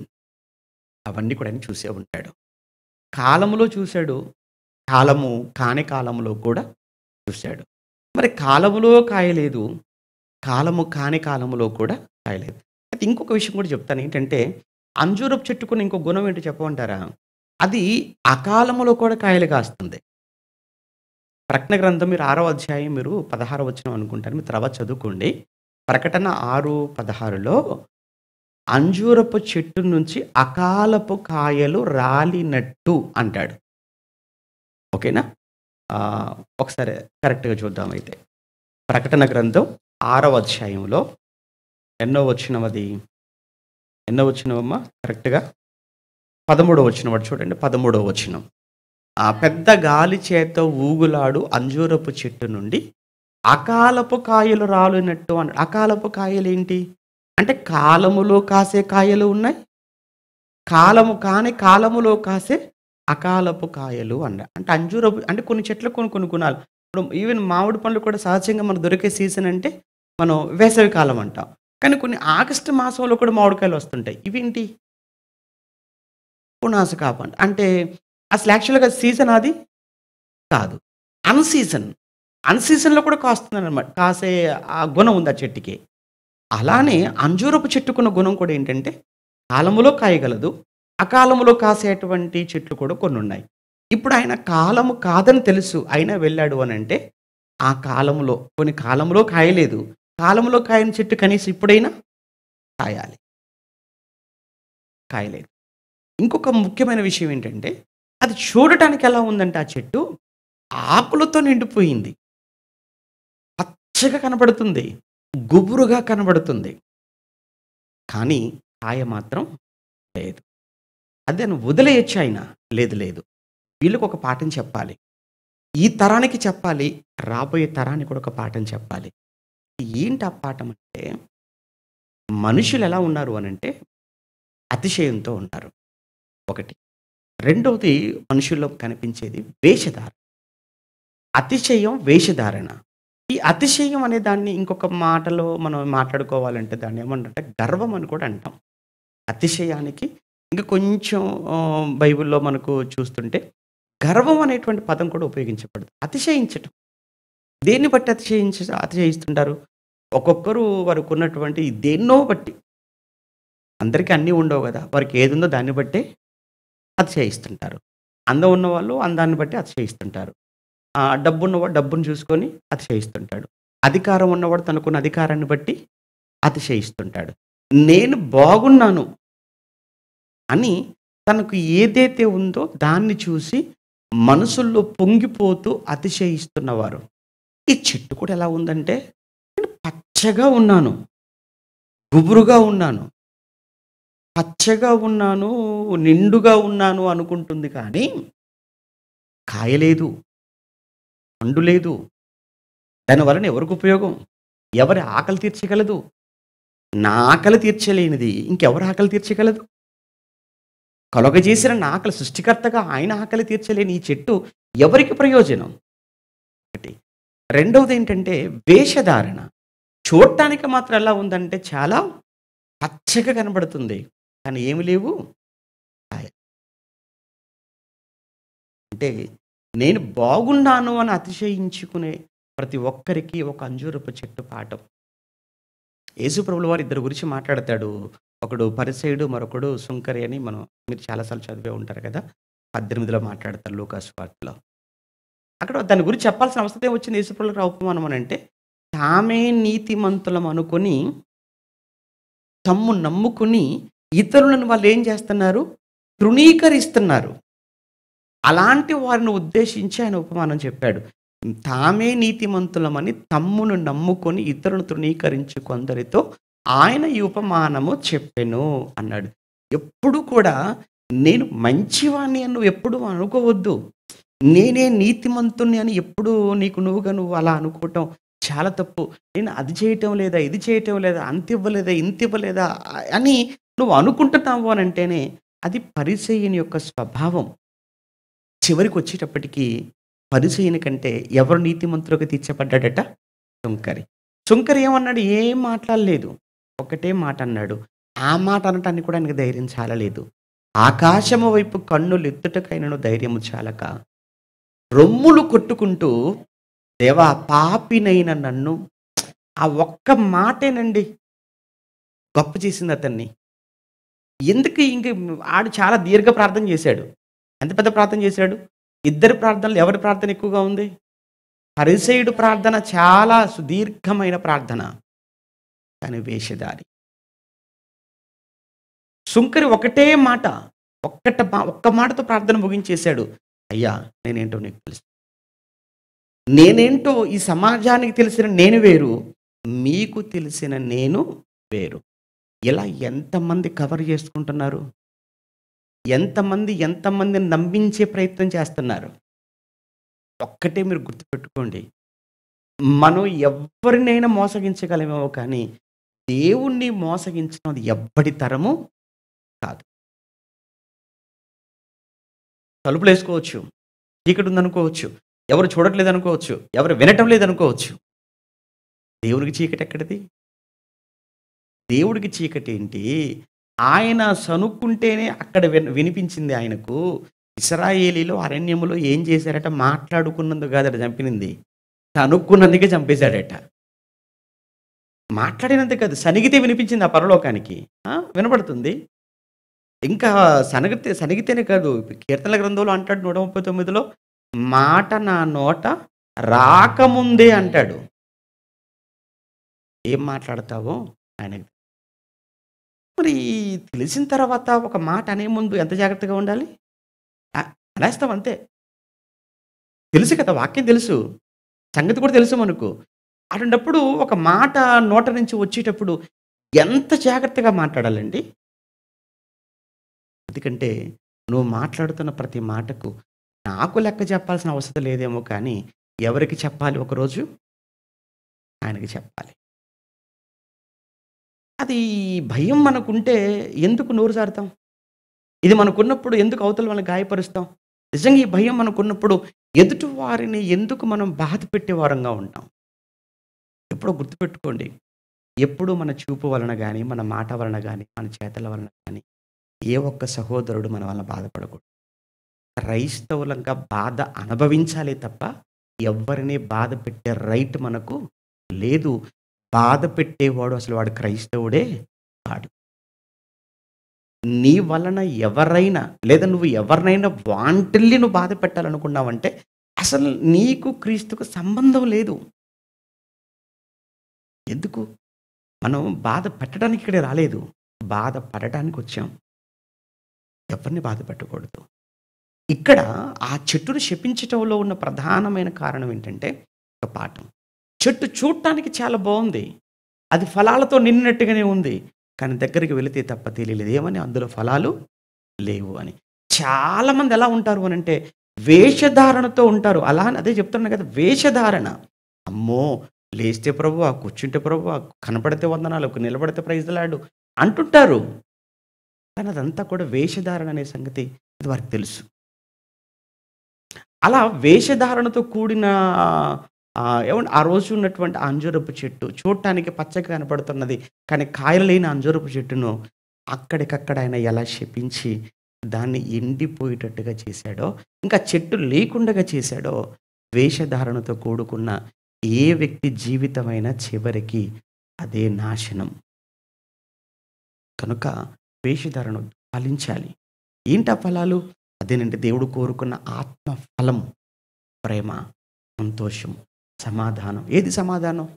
అవన్నీ కూడా ఆయన చూసే ఉంటాడు. కాలములో చూశాడు. కాలము కాని కాలంలో కూడా చూశాడు. మరి కాలములో కాయలేదు. కాలము కాని కాలములో కూడా కాయలేదు. అయితే ఇంకొక విషయం కూడా చెప్తాను. ఏంటంటే అంజూరపు చెట్టుకున్న ఇంకో గుణం ఏంటో చెప్పమంటారా? అది అకాలములో కూడా కాయలు కాస్తుంది. ప్రకటన గ్రంథం మీరు 6వ అధ్యాయం మీరు 16 వచనం అనుకుంటాను. మీరు తర్వాత చదువుకోండి. ప్రకటన 6:16లో అంజూరపు చెట్టు నుంచి అకాలపు కాయలు రాలినట్టు అంటాడు. ఓకేనా? ఒకసారి కరెక్ట్‌గా చూద్దాం అయితే. ప్రకటన గ్రంథం 6వ అధ్యాయంలో ఎన్నో వచనం అది? ఎన్నో వచనమమ్మా కరెక్ట్‌గా? 13వ వచనం వాడు చూడండి. 13వ వచనం. పెద్ద గాలి చేత ఊగులాడు అంజూరపు చెట్టు నుండి అకాలపు కాయలు రాలినట్టు అన్నాడు. అకాలపు కాయలేంటి? అంటే కాలములో కాసే కాయలు ఉన్నాయి. కాలము కాని కాలములో కాసే అకాలపు కాయలు అన్నాడు. అంటే అంజూరపు అంటే కొన్ని చెట్లకు కొన్ని గుణాలు. ఇప్పుడు ఈవెన్ మామిడి పండ్లు కూడా సహజంగా మనకు దొరికే సీజన్ అంటే మనం వేసవి కాలం అంటాం. కానీ కొన్ని ఆగస్టు మాసంలో కూడా మామిడికాయలు వస్తుంటాయి. ఇవేంటి? నాసికా పండు. అంటే అసలు యాక్చువల్‌గా సీజన్ అది కాదు. అన్‌సీజన్. అన్‌సీజన్‌లో కూడా కాస్తుందనమాట. కాసే ఆ గుణం ఉంది ఆ చెట్టుకి. అలానే అంజూరపు చెట్టుకున్న గుణం కూడా ఏంటంటే, కాలములో కాయగలదు. అకాలములో కాసేటువంటి చెట్లు కూడా కొన్నున్నాయి. ఇప్పుడు ఆయన కాలము కాదని తెలుసు. అయినా వెళ్ళాడు అనంటే, ఆ కాలములో కొన్ని కాలంలో కాయలేదు. కాలంలో కాయని చెట్టు కనీసం ఇప్పుడైనా కాయాలి. కాయలేదు. ఇంకొక ముఖ్యమైన విషయం ఏంటంటే, అది చూడటానికి ఎలా ఉందంటే ఆ చెట్టు, ఆకులతో నిండిపోయింది. పచ్చగా కనబడుతుంది. గుబురుగా కనబడుతుంది. కానీ కాయ మాత్రం లేదు. అదే నువ్వు వదిలేయొచ్చు ఆయన. లేదు లేదు. వీళ్ళకొక పాఠం చెప్పాలి. ఈ తరానికి చెప్పాలి. రాబోయే తరానికి కూడా ఒక పాఠం చెప్పాలి. ఏంటి ఆ పాఠం అంటే, మనుషులు ఎలా ఉన్నారు అనంటే, అతిశయంతో ఉన్నారు. ఒకటి. రెండోది మనుషుల్లో కనిపించేది వేషధారణ. అతిశయం, వేషధారణ. ఈ అతిశయం అనే దాన్ని ఇంకొక మాటలో మనం మాట్లాడుకోవాలంటే దాన్ని ఏమంటారంటే గర్వం అని కూడా అంటాం. అతిశయానికి ఇంకా కొంచెం బైబిల్‌లో మనకు చూస్తుంటే గర్వం అనేటువంటి పదం కూడా ఉపయోగించబడదు. అతిశయించటం. దేన్ని బట్టి అతిశయిస్తుంటారు? ఒక్కొక్కరు వారికున్నటువంటి దేన్నో బట్టి. అందరికి అన్నీ ఉండవు గదా! వారికి ఏదుందో దాన్ని బట్టే అతిశయిస్తుంటారు. అందం ఉన్నవాళ్ళు అందాన్ని బట్టి అతిశయిస్తుంటారు. డబ్బున్నవాడు డబ్బును చూసుకొని అతిశయిస్తుంటాడు. అధికారం ఉన్నవాడు తనకున్న అధికారాన్ని బట్టి అతిశయిస్తుంటాడు. నేను బాగున్నాను అని తనకు ఏదైతే ఉందో దాన్ని చూసి మనసుల్లో పొంగిపోతూ అతిశయిస్తున్నవారు. ఈ చెట్టు కూడా ఎలా ఉందంటే నేను పచ్చగా ఉన్నాను. గుబురుగా ఉన్నాను. పచ్చగా ఉన్నాను, నిండుగా ఉన్నాను అనుకుంటుంది కానీ కాయలేదు. పండు లేదు. దానివలన ఎవరికి ఉపయోగం? ఎవరి ఆకలి తీర్చగలదు? నా ఆకలి తీర్చలేనిది ఇంకెవరి ఆకలి తీర్చగలదు? కలుగజేసిన నా ఆకలి సృష్టికర్తగా ఆయన ఆకలి తీర్చలేని ఈ చెట్టు ఎవరికి ప్రయోజనం? ఒకటి. రెండవదేంటంటే వేషధారణ. చూడటానికి మాత్రం ఎలా ఉందంటే చాలా పచ్చగా కనబడుతుంది. కానీ ఏమి లేవు కాయ. అంటే నేను బాగున్నాను అని అతిశయించుకునే ప్రతి ఒక్కరికి ఒక అంజూరపు చెట్టు పాఠం. యేసుప్రభుల వారు ఇద్దరి గురించి మాట్లాడతాడు. ఒకడు పరిసయుడు, మరొకడు సుంకరి అని మీరు చాలా సార్లు చదివే ఉంటారు కదా! 18లో మాట్లాడతారు లూకాసు వార్తలో. అక్కడ దాని గురించి చెప్పాల్సిన అవసరం ఏమొచ్చింది యేసుప్రభులకు ఉపమానం అనంటే, తామే నీతిమంతులం అనుకొని, తమ్ము నమ్ముకుని ఇతరులను వాళ్ళేం చేస్తున్నారు? తృణీకరిస్తున్నారు. అలాంటి వారిని ఉద్దేశించి ఆయన ఉపమానం చెప్పాడు. తామే నీతిమంతులమని తమ్మును నమ్ముకొని ఇతరులను తృణీకరించు కొందరితో ఆయన ఈ ఉపమానము చెప్పెను అన్నాడు. ఎప్పుడు కూడా నేను మంచివాణ్ణి అని నువ్వు ఎప్పుడు అనుకోవద్దు. నేనే నీతిమంతుణ్ణి అని ఎప్పుడు నువ్వు అలా అనుకోవటం చాలా తప్పు. నేను అది చేయటం లేదా, ఇది చేయటం లేదా, అంత ఇవ్వలేదా, ఇంత ఇవ్వలేదా అని నువ్వు అనుకుంటున్నావు అని అంటేనే అది పరిసయ్యుని యొక్క స్వభావం. చివరికి వచ్చేటప్పటికి పరిసయ్యుని కంటే ఎవరు నీతిమంతులుగా తీర్చబడ్డాడట? సుంకరి. సుంకరి ఏమన్నాడు? ఏం మాట్లాడలేదు. ఒకటే మాట అన్నాడు. ఆ మాట అనటానికి కూడా ఆయనకు ధైర్యం చాలలేదు. ఆకాశము వైపు కన్నులు ఎత్తుటకైనను ధైర్యము చాలక రొమ్ములు కొట్టుకుంటూ దేవా పాపినైన నన్ను, ఆ ఒక్క మాటేనండి గొప్ప చేసింది అతన్ని. ఎందుకు ఇంక ఆడు చాలా దీర్ఘ ప్రార్థన చేశాడు. ఎంత పెద్ద ప్రార్థన చేశాడు? ఇద్దరి ప్రార్థనలు ఎవరి ప్రార్థన ఎక్కువగా ఉంది? పరిసయ్యుడు ప్రార్థన చాలా సుదీర్ఘమైన ప్రార్థన. కానీ వేషధారి. సుంకరి ఒకటే మాట, ఒక్క మాటతో ప్రార్థన ముగించేశాడు. అయ్యా నేనేంటో నీకు తెలుసు. నేనేంటో ఈ సమాజానికి తెలిసిన నేను వేరు, మీకు తెలిసిన నేను వేరు. ఇలా ఎంతమంది కవర్ చేసుకుంటున్నారు? ఎంతమందిని నమ్మించే ప్రయత్నం చేస్తున్నారు? ఒక్కటే మీరు గుర్తుపెట్టుకోండి. మనం ఎవరినైనా మోసగించగలమేమో కానీ, దేవుణ్ణి మోసగించడం అది ఎవ్వడి తరము కాదు. తలుపులేసుకోవచ్చు. చీకటి ఉందనుకోవచ్చు. ఎవరు చూడట్లేదనుకోవచ్చు. ఎవరు వినటం లేదనుకోవచ్చు. దేవుడికి చీకటి ఎక్కడిది? దేవుడికి చీకటి ఏంటి? ఆయన సనుక్కుంటేనే అక్కడ వినిపించింది ఆయనకు. ఇశ్రాయేలీయులు అరణ్యములో ఏం చేశారట? మాట్లాడుకున్నందుకు కాదట చంపినింది. సనుక్కున్నందుకే చంపేశాడట. మాట్లాడినందుకు కాదు, సనిగితే వినిపించింది ఆ పరలోకానికి. వినపడుతుంది. ఇంకా సనిగితేనే కాదు. కీర్తనల గ్రంథంలో అంటాడు 139లో, మాట నా నోట రాకముందే అంటాడు. ఏం మాట్లాడతావో ఆయనకి. మరి తెలిసిన తర్వాత ఒక మాట అనే ముందు ఎంత జాగ్రత్తగా ఉండాలి? అనేస్తాం అంతే. తెలుసు కదా! వాక్యం తెలుసు. సంగతి కూడా తెలుసు మనకు. అటువంటప్పుడు ఒక మాట నోట నుంచి వచ్చేటప్పుడు ఎంత జాగ్రత్తగా మాట్లాడాలండి? ఎందుకంటే నువ్వు మాట్లాడుతున్న ప్రతి మాటకు నాకు లెక్క చెప్పాల్సిన అవసరం లేదేమో కానీ, ఎవరికి చెప్పాలి ఒకరోజు? ఆయనకి చెప్పాలి. అది భయం మనకుంటే ఎందుకు నోరు జారుతాం? ఇది మనకున్నప్పుడు ఎందుకు అవతల వాళ్ళని గాయపరుస్తాం? నిజంగా ఈ భయం మనకున్నప్పుడు ఎదుటి వారిని ఎందుకు మనం బాధ పెట్టేవారంగా ఉంటాం? ఎప్పుడో గుర్తుపెట్టుకోండి. ఎప్పుడు మన చూపు వలన గాని, మన మాట వలన గాని, మన చేతల వలన గాని, ఏ ఒక్క సహోదరుడు మన వలన బాధపడకూడదు. క్రైస్తవులంగా బాధ అనుభవించాలే తప్ప, ఎవ్వరిని బాధ పెట్టే రైట్ మనకు లేదు. బాధ పెట్టేవాడు అసలు వాడు క్రైస్తవుడే కాడు. నీ వలన ఎవరైనా లేదా నువ్వు ఎవరినైనా వాంటెల్లి నువ్వు బాధ పెట్టాలనుకున్నావంటే, అసలు నీకు క్రీస్తుకు సంబంధం లేదు. ఎందుకు? మనం బాధ పెట్టడానికి ఇక్కడికి రాలేదు. బాధ పడటానికి వచ్చాం. ఎవరిని బాధ పెట్టకూడదు. ఇక్కడ ఆ చెట్టును శపించటంలో ఉన్న ప్రధానమైన కారణం ఏంటంటే, ఒక పాఠం. చెట్టు చూడటానికి చాలా బావుంది. అది ఫలాలతో నిండినట్టుగానే ఉంది. కానీ దగ్గరికి వెళితే తప్ప తెలియలేదు. ఏమని? అందులో ఫలాలు లేవు అని. చాలామంది ఎలా ఉంటారు అనంటే, వేషధారణతో ఉంటారు. అలా అని అదే చెప్తున్నాను కదా! వేషధారణ. అమ్మో! లేస్తే ప్రభువా, కూర్చుంటే ప్రభువా, కనపడితే వందనాలు, నిలబడితే ప్రైజ్ ది లార్డ్ అంటుంటారు. కానీ అదంతా కూడా వేషధారణ అనే సంగతి అది వారికి తెలుసు. అలా వేషధారణతో కూడిన ఏమంటే ఆ రోజు ఉన్నటువంటి అంజూరపు చెట్టు చూడటానికి పచ్చగా కనపడుతున్నది. కానీ కాయలు లేని అంజూరపు చెట్టును అక్కడికక్కడ ఆయన ఎలా శపించి దాన్ని ఎండిపోయేటట్టుగా చేశాడో, ఇంకా చెట్టు లేకుండగా చేశాడో, వేషధారణతో కూడుకున్న ఏ వ్యక్తి జీవితమైనా చివరికి అదే నాశనం. కనుక వేషధారణ ఫలించాలి. ఏంటా ఫలాలు? అదేనంటే దేవుడు కోరుకున్న ఆత్మ ఫలం. ప్రేమ, సంతోషం, సమాధానం. ఏది సమాధానం?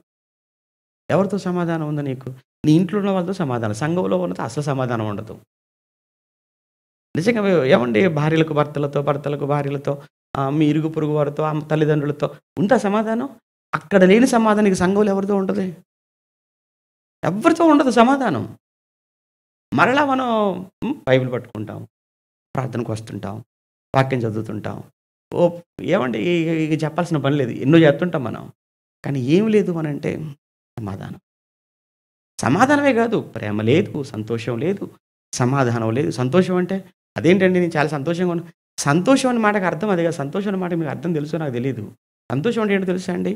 ఎవరితో సమాధానం ఉంది నీకు? నీ ఇంట్లో ఉన్న వాళ్ళతో సమాధానం. సంఘంలో ఉన్నతో అసలు సమాధానం ఉండదు. నిజంగా ఏమండి, భార్యలకు భర్తలతో, భర్తలకు భార్యలతో, మీ ఇరుగు పొరుగు వారితో, తల్లిదండ్రులతో ఉందా సమాధానం? అక్కడ లేని సమాధానం నీకు సంఘంలో ఎవరితో ఉంటది? ఎవరితో ఉండదు సమాధానం. మరలా మనం బైబిల్ పట్టుకుంటాం, ప్రార్థనకు వస్తుంటాం, వాక్యం చదువుతుంటాం. ఓ ఏమండి ఇక చెప్పాల్సిన పని లేదు. ఎన్నో చేస్తుంటాం మనం. కానీ ఏమి లేదు అనంటే సమాధానం. సమాధానమే కాదు, ప్రేమ లేదు, సంతోషం లేదు, సమాధానం లేదు. సంతోషం అంటే అదేంటండి నేను చాలా సంతోషంగా ఉన్నా. సంతోషం అనే మాటకు అర్థం అది కాదు. సంతోషం అనే మాట మీకు అర్థం తెలుసో నాకు తెలీదు. సంతోషం అంటే ఏంటో తెలుసా అండి?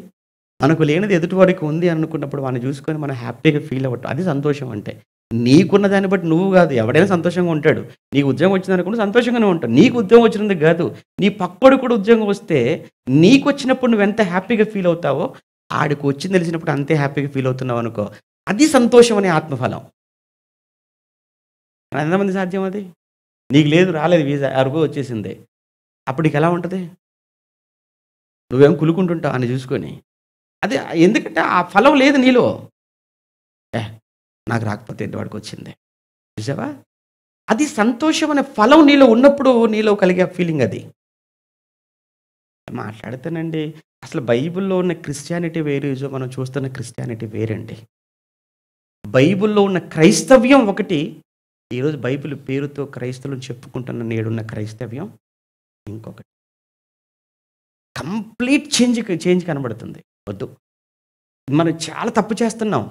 మనకు లేనిది ఎదుటి వారికి ఉంది అనుకున్నప్పుడు వాడిని చూసుకొని మనం హ్యాపీగా ఫీల్ అవ్వటం. అది సంతోషం అంటే. నీకున్న దాన్ని బట్టి నువ్వు కాదు, ఎవడైనా సంతోషంగా ఉంటాడు. నీకు ఉద్యోగం వచ్చిందనుకుంటే సంతోషంగానే ఉంటావు. నీకు ఉద్యోగం వచ్చినందుకు కాదు, నీ పక్కోడు కూడా ఉద్యోగం వస్తే నీకు వచ్చినప్పుడు నువ్వు ఎంత హ్యాపీగా ఫీల్ అవుతావో, ఆడికి వచ్చింది తెలిసినప్పుడు అంతే హ్యాపీగా ఫీల్ అవుతున్నావు అనుకో. అది సంతోషం అనే ఆత్మఫలం. ఎంతమంది సాధ్యం అది? నీకు లేదు, రాలేదు వీసా, అరుగు వచ్చేసింది. అప్పుడు నీకు ఎలా ఉంటుంది? నువ్వేం కులుకుంటుంటావు అని చూసుకొని. అదే ఎందుకంటే ఆ ఫలం లేదు నీలో. నాకు రాకపోతే ఏంటి వాడికి వచ్చింది. చూసావా? అది సంతోషం అనే ఫలం నీలో ఉన్నప్పుడు నీలో కలిగే ఫీలింగ్ అది. మాట్లాడితేనండి అసలు బైబిల్‌లో ఉన్న క్రిస్టియానిటీ వేరేజో మనం చూస్తున్న క్రిస్టియానిటీ వేరండి. బైబిల్‌లో ఉన్న క్రైస్తవ్యం ఒకటి. ఈరోజు బైబిల్ పేరుతో క్రైస్తవులను చెప్పుకుంటున్న నేడున్న క్రైస్తవ్యం ఇంకొకటి. కంప్లీట్ చేంజ్ కనబడుతుంది. వద్దు. మనం చాలా తప్పు చేస్తున్నాం.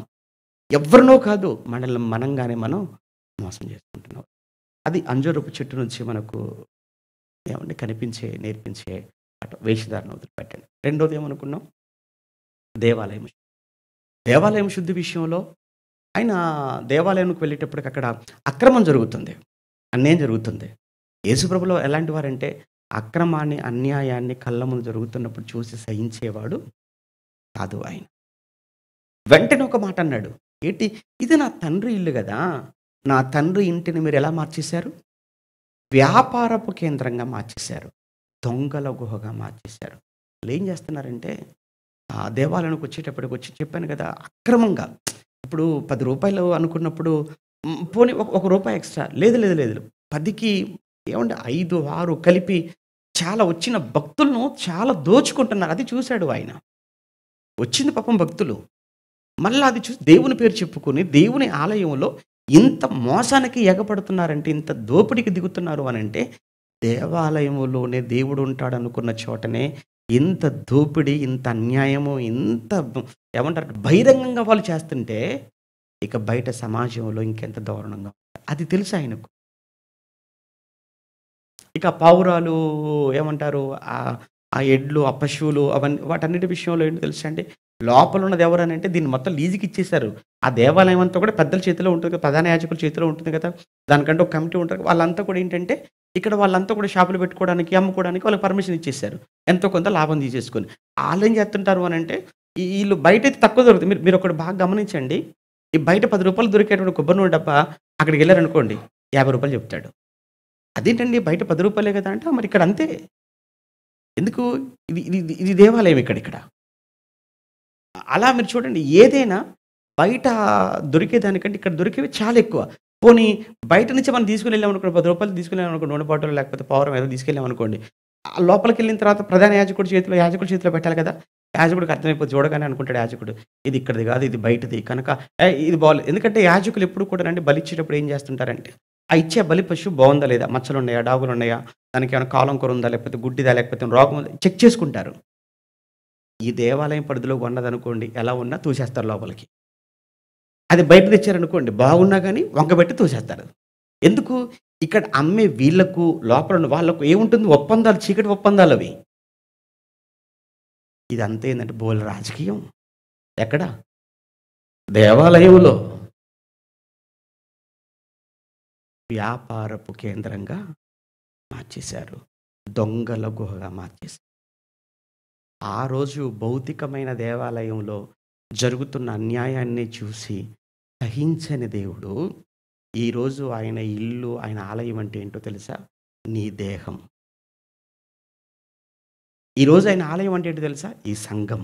ఎవరినో కాదు, మనల్ని మనంగానే మనం మోసం చేసుకుంటున్నాం. అది అంజూరపు చెట్టు నుంచి మనకు ఏమంటే నేర్పించే వేషధారణ వదిలిపెట్టండి. రెండోది ఏమనుకున్నాం? దేవాలయం. దేవాలయం శుద్ధి విషయంలో ఆయన దేవాలయానికి వెళ్ళేటప్పటికి అక్కడ అక్రమం జరుగుతుంది. అన్యాయం జరుగుతుంది. యేసుప్రభులో ఎలాంటి వారంటే అక్రమాన్ని, అన్యాయాన్ని కళ్ళ ముందు జరుగుతున్నప్పుడు చూసి సహించేవాడు కాదు ఆయన. వెంటనే ఒక మాట అన్నాడు. ఏంటి? ఇది నా తండ్రి ఇల్లు గదా! నా తండ్రి ఇంటిని మీరెలా మార్చేశారు? వ్యాపారపు కేంద్రంగా మార్చేశారు. దొంగల గుహగా మార్చేశారు. వాళ్ళేం చేస్తున్నారంటే దేవాలయానికి వచ్చేటప్పటికి వచ్చి చెప్పాను కదా! అక్రమంగా ఇప్పుడు రూ. 10 అనుకున్నప్పుడు పోనీ ఒక రూపాయి ఎక్స్‌ట్రా లేదు, లేదు, లేదు. 10కి ఏమంటే 5, 6 కలిపి చాలా వచ్చిన భక్తులను చాలా దోచుకుంటున్నారు. అది చూసాడు ఆయన. వచ్చింది పాపం భక్తులు. మళ్ళా అది చూసి దేవుని పేరు చెప్పుకొని దేవుని ఆలయంలో ఇంత మోసానికి ఎగపడుతున్నారంటే, ఇంత దోపిడీకి దిగుతున్నారు అనంటే, దేవాలయములోనే దేవుడు ఉంటాడనుకున్న చోటనే ఇంత దోపిడీ, ఇంత అన్యాయము, ఇంత ఏమంటారు బహిరంగంగా వాళ్ళు చేస్తుంటే, ఇక బయట సమాజంలో ఇంకెంత దారుణంగా అది తెలుసు ఆయనకు. ఇక పావురాలు ఏమంటారు ఆ ఎడ్లు, ఆ పశువులు అవన్నీ వాటన్నిటి విషయంలో ఏంటో తెలుసా అండి? లోపల ఉన్నది ఎవరనంటే దీన్ని మొత్తం లీజుకి ఇచ్చేశారు. ఆ దేవాలయం అంతా కూడా పెద్దల చేతిలో ఉంటుంది కదా! ప్రధాన యాజకుల చేతిలో ఉంటుంది కదా! దానికంటే ఒక కమిటీ ఉంటది. వాళ్ళంతా కూడా ఏంటంటే ఇక్కడ వాళ్ళంతా కూడా షాపులు పెట్టుకోవడానికి, అమ్ముకోవడానికి వాళ్ళకి పర్మిషన్ ఇచ్చేశారు. ఎంతో కొంత లాభం తీసేసుకొని. ఆళ్ళేం చేస్తుంటారు అనంటే ఈళ్ళు బయటైతే తక్కువ దొరుకుతాయి. మీరొకటి బాగా గమనించండి. ఈ బయట రూ. 10 దొరికేటువంటి కొబ్బరి నూనె డబ్బా అక్కడికెళ్లారనుకోండి రూ. 50 చెప్తాడు. అదేంటండి బయట రూ. 10 కదా! అంటే మరి ఇక్కడ అంతే. ఎందుకు? ఇది దేవాలయం ఇక్కడిక్కడ. అలా మీరు చూడండి ఏదైనా బయట దొరికేదానికంటే ఇక్కడ దొరికేవి చాలా ఎక్కువ. పోనీ బయట నుంచి మనం తీసుకొనెళ్ళామనుకోండి రూ. 10 తీసుకెళ్ళామనుకోండి నూనె బాటిల్ లేకపోతే పావురం ఏదో తీసుకెళ్ళామనుకోండి. లోపలికెళ్ళిన తర్వాత ప్రధాన యాజకుడి చేతిలో పెట్టాలి కదా! యాజకుడికి అర్థమైపోద్ది చూడగానే అనుకుంటాడు యాజకుడు. ఇది ఇక్కడిది కాదు ఇది బయటది కనుక ఇది బాలేదు. ఎందుకంటే యాజకులు ఎప్పుడు కూడానండి బలిచ్చేటప్పుడు ఏం చేస్తుంటారంటే, ఆ ఇచ్చే బలి పశువు బావుందా లేదా? మచ్చలున్నాయా? డాగులున్నాయా? దానికేమైనా కాలం కొర ఉందా? లేకపోతే గుడ్డిదా? లేకపోతే రోగం ఉందా? చెక్ చేసుకుంటారు. ఈ దేవాలయం పరిధిలో ఉన్నదనుకోండి ఎలా ఉన్నా తోసేస్తారు లోపలికి. అది బయట తెచ్చారనుకోండి బాగున్నా గానీ వంకబెట్టి తోసేస్తారు. ఎందుకు? ఇక్కడ అమ్మే వీళ్ళకు లోపల ఉన్న వాళ్ళకు ఏముంటుంది ఒప్పందాలు, చీకటి ఒప్పందాలవి. ఇదంతా ఏందంటే బోలెడు రాజకీయం. ఎక్కడ? దేవాలయంలో. వ్యాపారపు కేంద్రంగా మార్చేశారు. దొంగల గుహగా మార్చేశారు. ఆ రోజు భౌతికమైన దేవాలయంలో జరుగుతున్న అన్యాయాన్ని చూసి సహించని దేవుడు, ఈరోజు ఆయన ఇల్లు, ఆయన ఆలయం అంటే ఏంటో తెలుసా? నీ దేహం. ఈరోజు ఆయన ఆలయం అంటే ఏంటో తెలుసా? ఈ సంఘం.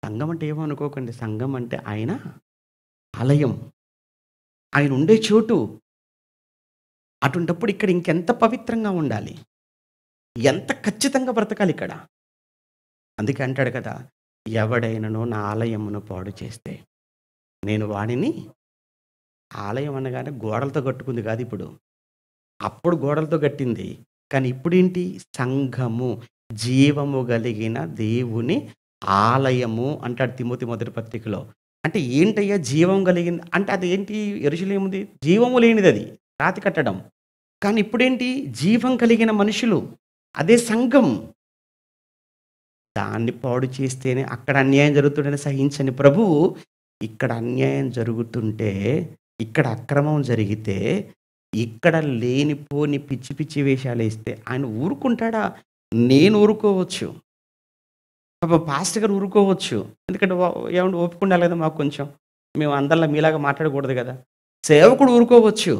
సంఘం అంటే ఏమో అనుకోకండి. సంఘం అంటే ఆయన ఆలయం. ఆయన ఉండే చోటు. అటువంటప్పుడు ఇక్కడ ఇంకెంత పవిత్రంగా ఉండాలి? ఎంత ఖచ్చితంగా బ్రతకాలి ఇక్కడ? అందుకే అంటాడు కదా! ఎవడైనను నా ఆలయమును పాడు చేస్తే నేను వాడిని ఆలయం అనగానే గోడలతో కట్టుకుంది కాదు ఇప్పుడు. అప్పుడు గోడలతో కట్టింది. కానీ ఇప్పుడేంటి? సంఘము. జీవము కలిగిన దేవుని ఆలయము అంటాడు తిమోతి మొదటి పత్రికలో. అంటే ఏంటయ్యా జీవం కలిగింది? అంటే అదేంటి యెరూషలేముది? జీవము లేనిదది. రాతి కట్టడం. కానీ ఇప్పుడేంటి? జీవం కలిగిన మనుషులు. అదే సంఘం. దాన్ని పాడు చేస్తేనే అక్కడ అన్యాయం జరుగుతుంటేనే సహించని ప్రభువు, ఇక్కడ అన్యాయం జరుగుతుంటే, ఇక్కడ అక్రమం జరిగితే, ఇక్కడ లేనిపోని పిచ్చి పిచ్చి వేషాలేస్తే ఆయన ఊరుకుంటాడా? నేను ఊరుకోవచ్చు. పాపం పాస్టర్ గారు ఊరుకోవచ్చు. ఎందుకంటే ఏమంటే ఓపిక ఉండాలి కదా మాకు కొంచెం. మేము అందరిలా మీలాగా మాట్లాడకూడదు కదా! సేవకుడు ఊరుకోవచ్చు.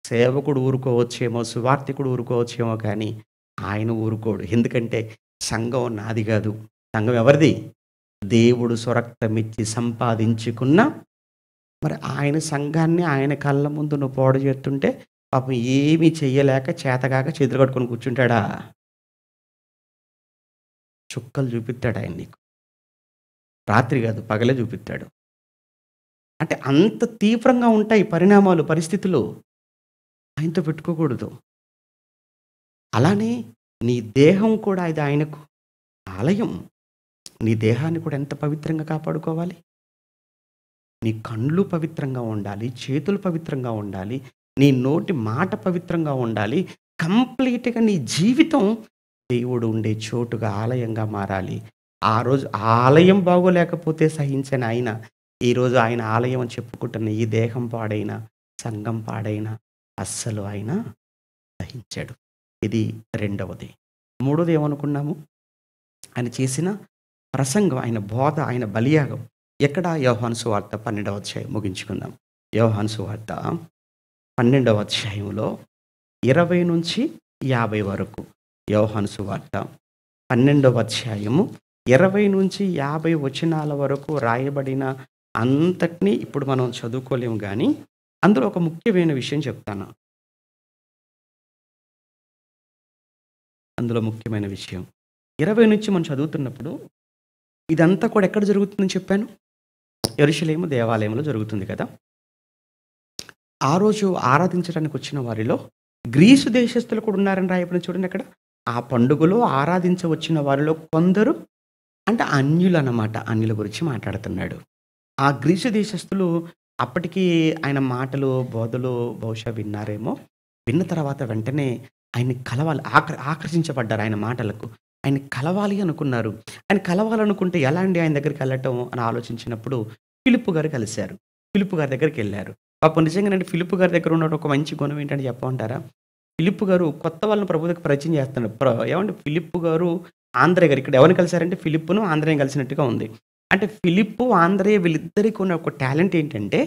సేవకుడు ఊరుకోవచ్చేమో, సువార్తికుడు ఊరుకోవచ్చేమో కానీ ఆయన ఊరుకోడు. ఎందుకంటే సంఘం నాది కాదు. సంఘం ఎవరిది? దేవుడు స్వరక్తమిచ్చి సంపాదించుకున్న మరి ఆయన సంఘాన్ని ఆయన కళ్ళ ముందు నువ్వు పాడు చేస్తుంటే పాపం ఏమీ చెయ్యలేక చేతగాక చేతులు కట్టుకొని కూర్చుంటాడా? చుక్కలు చూపిస్తాడు ఆయన నీకు. రాత్రి కాదు పగలే చూపిస్తాడు. అంటే అంత తీవ్రంగా ఉంటాయి పరిణామాలు, పరిస్థితులు. ఆయనతో పెట్టుకోకూడదు. అలానే నీ దేహం కూడా ఇది ఆయనకు ఆలయం. నీ దేహాన్ని కూడా ఎంత పవిత్రంగా కాపాడుకోవాలి? నీ కళ్ళు పవిత్రంగా ఉండాలి, చేతులు పవిత్రంగా ఉండాలి, నీ నోటి మాట పవిత్రంగా ఉండాలి. కంప్లీట్‌గా నీ జీవితం దేవుడు ఉండే చోటుగా ఆలయంగా మారాలి. ఆ రోజు ఆలయం బాగోలేకపోతే సహించని ఆయన ఈరోజు ఆయన ఆలయం అని చెప్పుకుంటున్న ఈ దేహం పాడైన, సంఘం పాడైన అస్సలు ఆయన సహించాడు. ఇది రెండవది. మూడోది ఏమనుకున్నాము? ఆయన చేసిన ప్రసంగం, ఆయన బోధ, ఆయన బలియాగం. ఎక్కడ? యోహాను సువార్త 12వ అధ్యాయం ముగించుకుందాం. యోహాను సువార్త 12వ అధ్యాయంలో 20-50 వరకు. యోహాను సువార్త 12వ అధ్యాయము 20-50 వచనాల వరకు రాయబడిన అంతటిని ఇప్పుడు మనం చదువుకోలేము గానీ, అందులో ఒక ముఖ్యమైన విషయం చెప్తాను. అందులో ముఖ్యమైన విషయం 20 నుంచి మనం చదువుతున్నప్పుడు ఇదంతా కూడా ఎక్కడ జరుగుతుందని చెప్పాను? యెరూషలేము దేవాలయంలో జరుగుతుంది కదా! ఆ రోజు ఆరాధించడానికి వచ్చిన వారిలో గ్రీసు దేశస్థులు కూడా ఉన్నారని రాయబడింది చూడండి అక్కడ. ఆ పండుగలో ఆరాధించవచ్చిన వారిలో కొందరు, అంటే అన్యులన్నమాట. అన్యుల గురించి మాట్లాడుతున్నాడు. ఆ గ్రీసు దేశస్థులు అప్పటికి ఆయన మాటలు, బోధలు బహుశా విన్నారేమో. విన్న తర్వాత వెంటనే ఆయన్ని కలవాలి, ఆకర్షించబడ్డారు ఆయన మాటలకు. ఆయన్ని కలవాలి అనుకున్నారు. ఆయన కలవాలనుకుంటే ఎలా అండి ఆయన దగ్గరికి వెళ్ళటం అని ఆలోచించినప్పుడు ఫిలిప్పు గారు కలిశారు. ఫిలిప్పు గారి దగ్గరికెళ్లారు. పాపం నిజంగానండి ఫిలిప్పు గారి దగ్గర ఉన్న ఒక మంచి గుణం ఏంటంటే చెప్పమంటారా? ఫిలిప్పు గారు కొత్త వాళ్ళని ప్రభు దగ్గర పరిచయం చేస్తున్నాడు. ఏమంటే ఫిలిప్పు గారు ఆంద్రే గారు ఇక్కడ ఎవరిని కలిసారంటే ఫిలిప్పును ఆంద్రేయం కలిసినట్టుగా ఉంది. అంటే ఫిలిప్పు, ఆంద్రే వీళ్ళిద్దరికి ఉన్న ఒక టాలెంట్ ఏంటంటే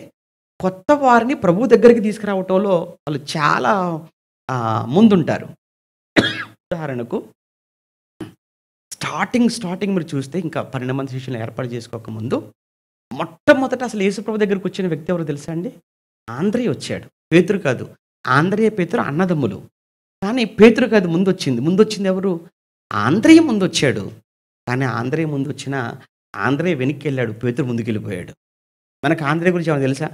కొత్త వారిని ప్రభు దగ్గరికి తీసుకురావటంలో వాళ్ళు చాలా ముందుంటారు. ఉదాహరణకు స్టార్టింగ్ మీరు చూస్తే ఇంకా 12 మంది శిష్యులను ఏర్పాటు చేసుకోకముందు మొట్టమొదట అసలు యేసుప్రభు దగ్గరికి వచ్చిన వ్యక్తి ఎవరో తెలుసా అండి? ఆంద్రేయ వచ్చాడు. పేతురు కాదు. ఆంద్రేయ, పేతురు అన్నదమ్ములు. కానీ పేతురు కాదు ముందొచ్చింది. ముందొచ్చింది ఎవరు? ఆంద్రేయ ముందొచ్చాడు. కానీ ఆంద్రేయ ముందొచ్చినా ఆంద్రేయ వెనక్కెళ్ళాడు. పేతురు ముందుకెళ్ళిపోయాడు. మనకు ఆంద్రేయ గురించి ఏమైనా తెలుసా?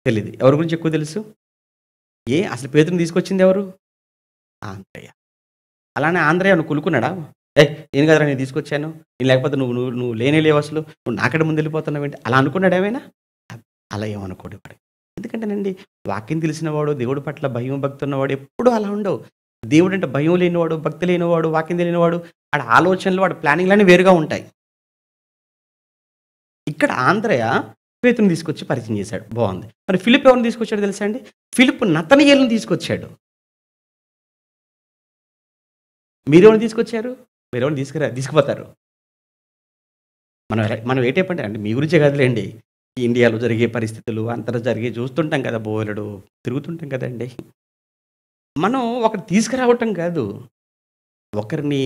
తెలీదు. ఎవరి గురించి ఎక్కువ తెలుసు? అసలు పేతురుని తీసుకొచ్చింది ఎవరు? ఆంద్రేయ. అలానే ఆంద్రేయ నువ్వు కులుకున్నాడా? నేను కదరా నేను తీసుకొచ్చాను. నేను లేకపోతే నువ్వు నువ్వు నువ్వు లేనే లేవు అసలు. నువ్వు నాకంటే ముందు వెళ్ళిపోతున్నావేంటి? అలా అనుకున్నాడు ఏమైనా? అలా ఏమనుకోడు వాడు. ఎందుకంటేనండి వాక్యం తెలిసినవాడు, దేవుడి పట్ల భయం, భక్తి ఉన్నవాడు ఎప్పుడూ అలా ఉండవు. దేవుడంటే భయం లేనివాడు, భక్తి లేనివాడు, వాక్యం తెలియనివాడు, వాడి ఆలోచనలు, వాడి ప్లానింగ్లన్నీ వేరుగా ఉంటాయి. ఇక్కడ ఆంద్రేయ పేతురుని తీసుకొచ్చి పరిచయం చేశాడు. బాగుంది. మరి ఫిలిప్ ఎవరిని తీసుకొచ్చాడు తెలుసా అండి? ఫిలిప్ నతనయేలుని తీసుకొచ్చాడు. మీరెవరిని తీసుకొచ్చారు? మీరెవరిని తీసుకుపోతారు. మనం ఏ టైప్ అంటే మీ గురించే కాదులేండి. ఇండియాలో జరిగే పరిస్థితులు, అంతటా జరిగే చూస్తుంటాం కదా, బోలెడు తిరుగుతుంటాం కదండీ. మనం ఒకరిని తీసుకురావటం కాదు, ఒకరిని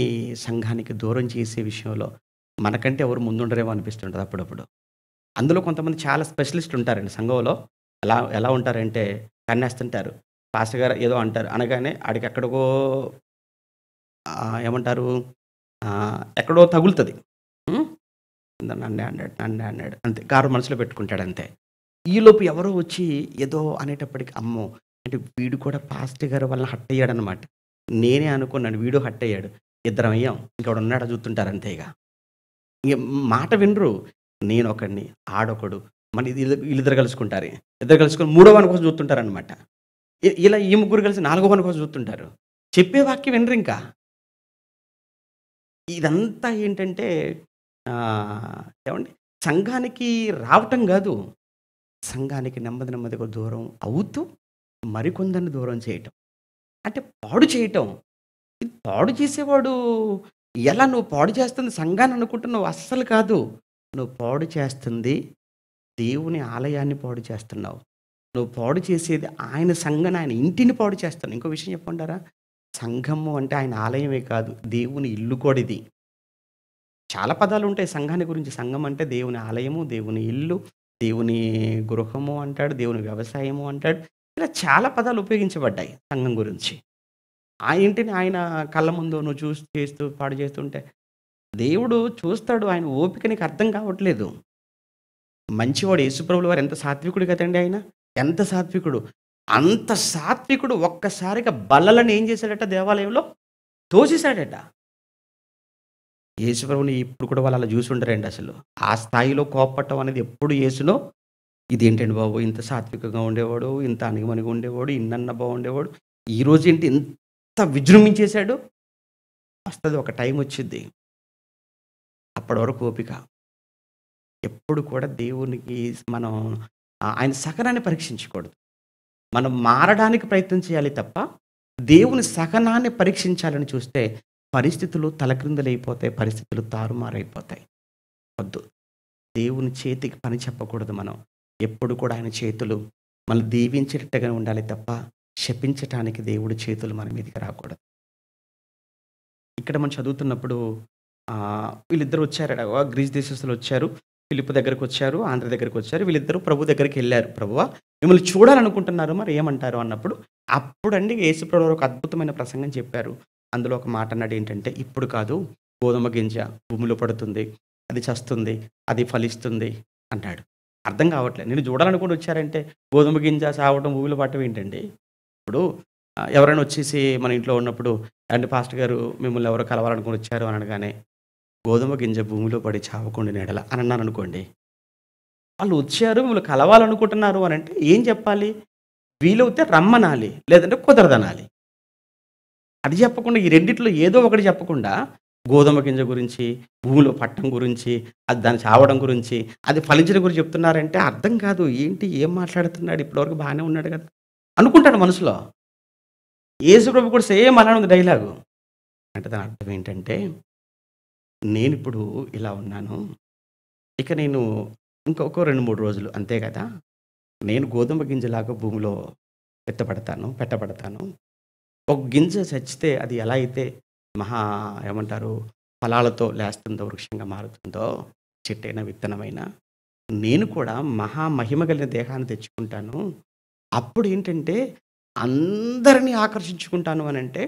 సంఘానికి దూరం చేసే విషయంలో మనకంటే ఎవరు ముందుండరేమో అనిపిస్తుంటది అప్పుడప్పుడు. అందులో కొంతమంది చాలా స్పెషలిస్ట్ ఉంటారండి సంఘంలో. ఎలా ఉంటారంటే కన్నేస్తుంటారు. పాస్టర్ గారు ఏదో అంటారు. అనగానే ఆడికెక్కడికో ఏమంటారు? ఎక్కడో తగులుతది. నన్నే అన్నాడు అంతే. గారు మనసులో పెట్టుకుంటాడు అంతే. ఈలోపు ఎవరో వచ్చి ఏదో అనేటప్పటికి అమ్మో! అంటే వీడు కూడా పాస్టర్ గారు వాళ్ళని హర్ట్ అయ్యాడనమాట. నేనే అనుకున్నాను వీడు హర్ట్ అయ్యాడు. ఇద్దరం అయ్యాం. ఇంకెవడున్నాడో చూస్తుంటారు అంతే ఇగ. ఇంక మాట వినరు. నేనొకడిని, ఆడొకడు, మళ్ళీ వీళ్ళిద్దరు కలుసుకుంటారు. ఇద్దరు కలుసుకొని మూడో వాని కోసం చూస్తుంటారనమాట. ఇలా ఈ ముగ్గురు కలిసి నాలుగో వాని కోసం చూస్తుంటారు. చెప్పే వాక్యం వినరింకా. ఇదంతా ఏంటంటే ఏమండి సంఘానికి రావటం కాదు, సంఘానికి నెమ్మదిగా దూరం అవుతూ మరికొందరిని దూరం చేయటం. అంటే పాడు చేయటం. ఇది పాడు చేసేవాడు ఎలా? నువ్వు పాడు చేస్తుంది సంఘాన్ని అనుకుంటున్నావు. అస్సలు కాదు. నువ్వు పాడు చేస్తుంది దేవుని ఆలయాన్ని పాడు చేస్తున్నావు. నువ్వు పాడు చేసేది ఆయన సంఘాన్ని, ఆయన ఇంటిని పాడు చేస్తున్నావు. ఇంకో విషయం చెప్పమంటారా? సంఘము అంటే ఆయన ఆలయమే కాదు, దేవుని ఇల్లు కూడా ఇది. చాలా పదాలు ఉంటాయి సంఘాన్ని గురించి. సంఘం అంటే దేవుని ఆలయము, దేవుని ఇల్లు, దేవుని గృహము అంటాడు, దేవుని వ్యవసాయము అంటాడు. ఇలా చాలా పదాలు ఉపయోగించబడ్డాయి సంఘం గురించి. ఆ ఇంటిని ఆయన కళ్ళ ముందు నువ్వు చేస్తూ పాడు చేస్తుంటే దేవుడు చూస్తాడు. ఆయన ఓపిక నీకు అర్థం కావట్లేదు. మంచివాడు యేసుప్రభుల వారు ఎంత సాత్వికుడు కదండి ఆయన. ఎంత సాత్వికుడు. అంత సాత్వికుడు ఒక్కసారిగా బల్లలను ఏం చేశాడట? దేవాలయంలో తోసేశాడట. యేసుప్రభుని ఇప్పుడు కూడా వాళ్ళు అలా చూసి ఉండరండి అసలు. ఆ స్థాయిలో కోప్పట్టం అనేది ఎప్పుడు యేసులో ఇదేంటండి బాబు, ఇంత సాత్వికంగా ఉండేవాడు, ఇంత అణిగిమణిగా ఉండేవాడు, ఇన్నన్నా బాగుండేవాడు, ఈరోజు ఏంటి ఇంత విజృంభించేశాడు? వస్తుంది, ఒక టైం వచ్చింది. అప్పటి వరకు ఓపిక. ఎప్పుడు కూడా దేవునికి మనం ఆయన సహనాన్ని పరీక్షించకూడదు. మనం మారడానికి ప్రయత్నం చేయాలి తప్ప, దేవుని సహనాన్ని పరీక్షించాలని చూస్తే పరిస్థితులు తలక్రిందులైపోతాయి. పరిస్థితులు తారుమారైపోతాయి. వద్దు. దేవుని చేతికి పని చెప్పకూడదు మనం. ఎప్పుడు కూడా ఆయన చేతులు మనల్ని దీవించేటట్టుగా ఉండాలి తప్ప, శపించటానికి దేవుడి చేతులు మన మీదకి రాకూడదు. ఇక్కడ మనం చదువుతున్నప్పుడు వీళ్ళిద్దరూ వచ్చారట. గ్రీస్ దేశస్తులు వచ్చారు. ఫిలిప్పు దగ్గరకొచ్చారు. ఆంధ్ర దగ్గరకొచ్చారు. వీళ్ళిద్దరూ ప్రభు దగ్గరికెళ్లారు. ప్రభువా! మిమ్మల్ని చూడాలనుకుంటున్నారు. మరి ఏమంటారు అన్నప్పుడు, అప్పుడండి యేసు ప్రభువారు ఒక అద్భుతమైన ప్రసంగం చెప్పారు. అందులో ఒక మాట అన్నాడు ఏంటంటే, ఇప్పుడు కాదు గోధుమ గింజ భూమిలో పడుతుంది. అది చస్తుంది. అది ఫలిస్తుంది అన్నాడు. అర్థం కావట్లేదు. నిన్ను చూడాలనుకుంటూ వచ్చారంటే గోధుమ గింజ సావడం, భూమిలో పడటం ఏంటండి? ఇప్పుడు ఎవరైనా వచ్చేసి మన ఇంట్లో ఉన్నప్పుడు, "ఏవండి పాస్టర్ గారు మిమ్మల్ని ఎవరో కలవాలనుకుని వచ్చారు" అని అనగానే, "గోధుమ గింజ భూమిలో పడి చావకుండున ఎడల" అని అన్నాననుకోండి. వాళ్ళు వచ్చారు మిమ్మల్ని కలవాలనుకుంటున్నారు అనంటే ఏం చెప్పాలి? వీలవుతే రమ్మనాలి. లేదంటే కుదరదనాలి. అది చెప్పకుండా ఈ రెండిట్లో ఏదో ఒకటి చెప్పకుండా గోధుమ గింజ గురించి, భూమిలో పట్టం గురించి, అది దాన్ని చావడం గురించి, అది ఫలించడం గురించి చెప్తున్నారంటే అర్థం కాదు. ఏంటి? ఏం మాట్లాడుతున్నాడు? ఇప్పటివరకు బాగానే ఉన్నాడు కదా! అనుకుంటాడు మనసులో. యేసుప్రభు కూడా సేమ్ అలానే ఉంది డైలాగు. అంటే దాని అర్థం ఏంటంటే, నేనిప్పుడు ఇలా ఉన్నాను. ఇక నేను ఇంకొక 2, 3 రోజులు అంతే కదా! నేను గోధుమ గింజలాగా భూమిలో పెట్టబడతాను. ఒక గింజ చచ్చితే అది ఎలా అయితే మహా ఏమంటారు ఫలాలతో లేస్తుందో, వృక్షంగా మారుతుందో, చెట్టైనా, విత్తనమైనా, నేను కూడా మహా మహిమ కలిగిన దేహాన్ని తెచ్చుకుంటాను. అప్పుడేంటంటే అందరిని ఆకర్షించుకుంటాను అనంటే,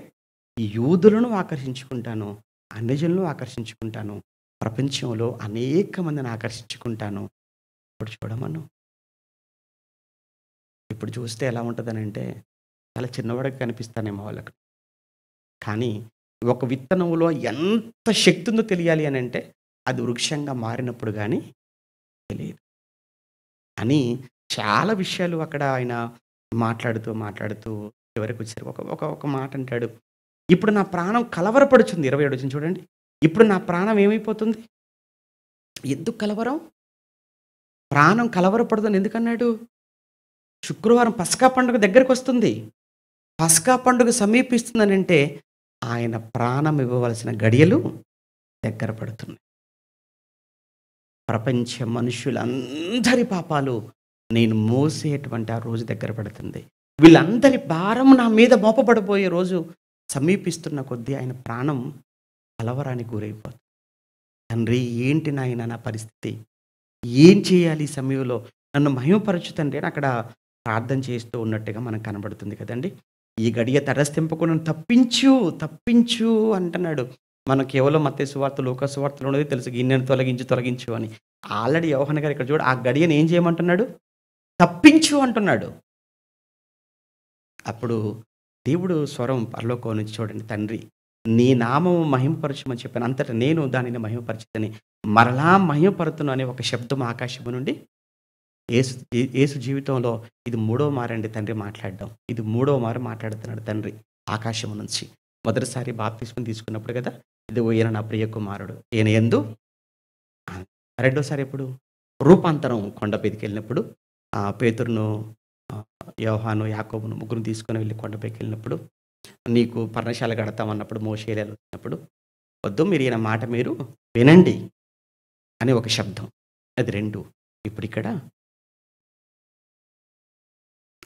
యూదులను ఆకర్షించుకుంటాను, అన్యజనులను ఆకర్షించుకుంటాను, ప్రపంచంలో అనేక మందిని ఆకర్షించుకుంటాను. ఇప్పుడు చూడమను. ఇప్పుడు చూస్తే ఎలా ఉంటదనంటే, చాలా చిన్నవాడిగా కనిపిస్తానేమో వాళ్ళకి. కానీ ఒక విత్తనంలో ఎంత శక్తి ఉందో తెలియాలి అనంటే, అది వృక్షంగా మారినప్పుడు గానీ తెలీదు. అని చాలా విషయాలు అక్కడ ఆయన మాట్లాడుతూ చివరికొచ్చేసరికి ఒక ఒక ఒక మాట అంటాడు. ఇప్పుడు నా ప్రాణం కలవరపడుచుంది. 27 వచ్చింది చూడండి. ఇప్పుడు నా ప్రాణం ఏమైపోతుంది? ఎందుకు కలవరం? ప్రాణం కలవరపడదని ఎందుకన్నాడు? శుక్రవారం పస్కా పండుగ దగ్గరకొస్తుంది. పస్కా పండుగ సమీపిస్తుందనంటే, ఆయన ప్రాణం ఇవ్వవలసిన గడియలు దగ్గర పడుతున్నాయి. ప్రపంచ మనుషులందరి పాపాలు నేను మోసేటువంటి ఆ రోజు దగ్గర పడుతుంది. వీళ్ళందరి భారం నా మీద మోపబడబోయే రోజు సమీపిస్తున్న కొద్దీ ఆయన ప్రాణం కలవరానికి గురైపోతుంది. తండ్రి ఏంటి నాయన నా పరిస్థితి? ఏం చేయాలి ఈ సమయంలో? నన్ను మహిమపరచు తండ్రి అని అక్కడ ప్రార్థన చేస్తూ ఉన్నట్టుగా మనకు కనబడుతుంది కదండీ! ఈ గడియ తటస్థింపకు నన్ను తప్పించు అంటున్నాడు. మనం కేవలం మత్తయి సువార్త, లూకా సువార్తలో ఉన్నది తెలుసు. గిన్నెను తొలగించు అని. ఆల్రెడీ యోహాను గారు ఇక్కడ చూడు ఆ గడియను ఏం చేయమంటున్నాడు? తప్పించు అంటున్నాడు. అప్పుడు దేవుడు స్వరం పరలోకం నుంచి చూడండి, తండ్రి నీ నామము మహిమపరచమని చెప్పాను. అంతటా నేను దానిని మహిమపరచుదని మరలా మహిమపరుతును అనే ఒక శబ్దం ఆకాశము నుండి యేసు జీవితంలో ఇది మూడవ మారండి తండ్రి మాట్లాడడం. ఇది మూడవ మారు మాట్లాడుతున్నాడు తండ్రి ఆకాశము నుంచి. మొదటిసారి బాప్తిస్మం తీసుకున్నప్పుడు కదా, ఇదిగో ఈయన నా ప్రియ కుమారుడు, ఈయన యందు. రెండోసారి ఎప్పుడు? రూపాంతరం కొండ మీదకెళ్ళినప్పుడు పేతురును, యోహాను, యాకోబును ముగ్గురు తీసుకొని వెళ్ళి కొండపైకి వెళ్ళినప్పుడు, నీకు పర్ణశాల కడతామన్నప్పుడు మోషే ఎలీయాలు వచ్చినప్పుడు, వద్దు మీరు ఈయన మాట మీరు వినండి అని ఒక శబ్దం. అది 2. ఇప్పుడు ఇక్కడ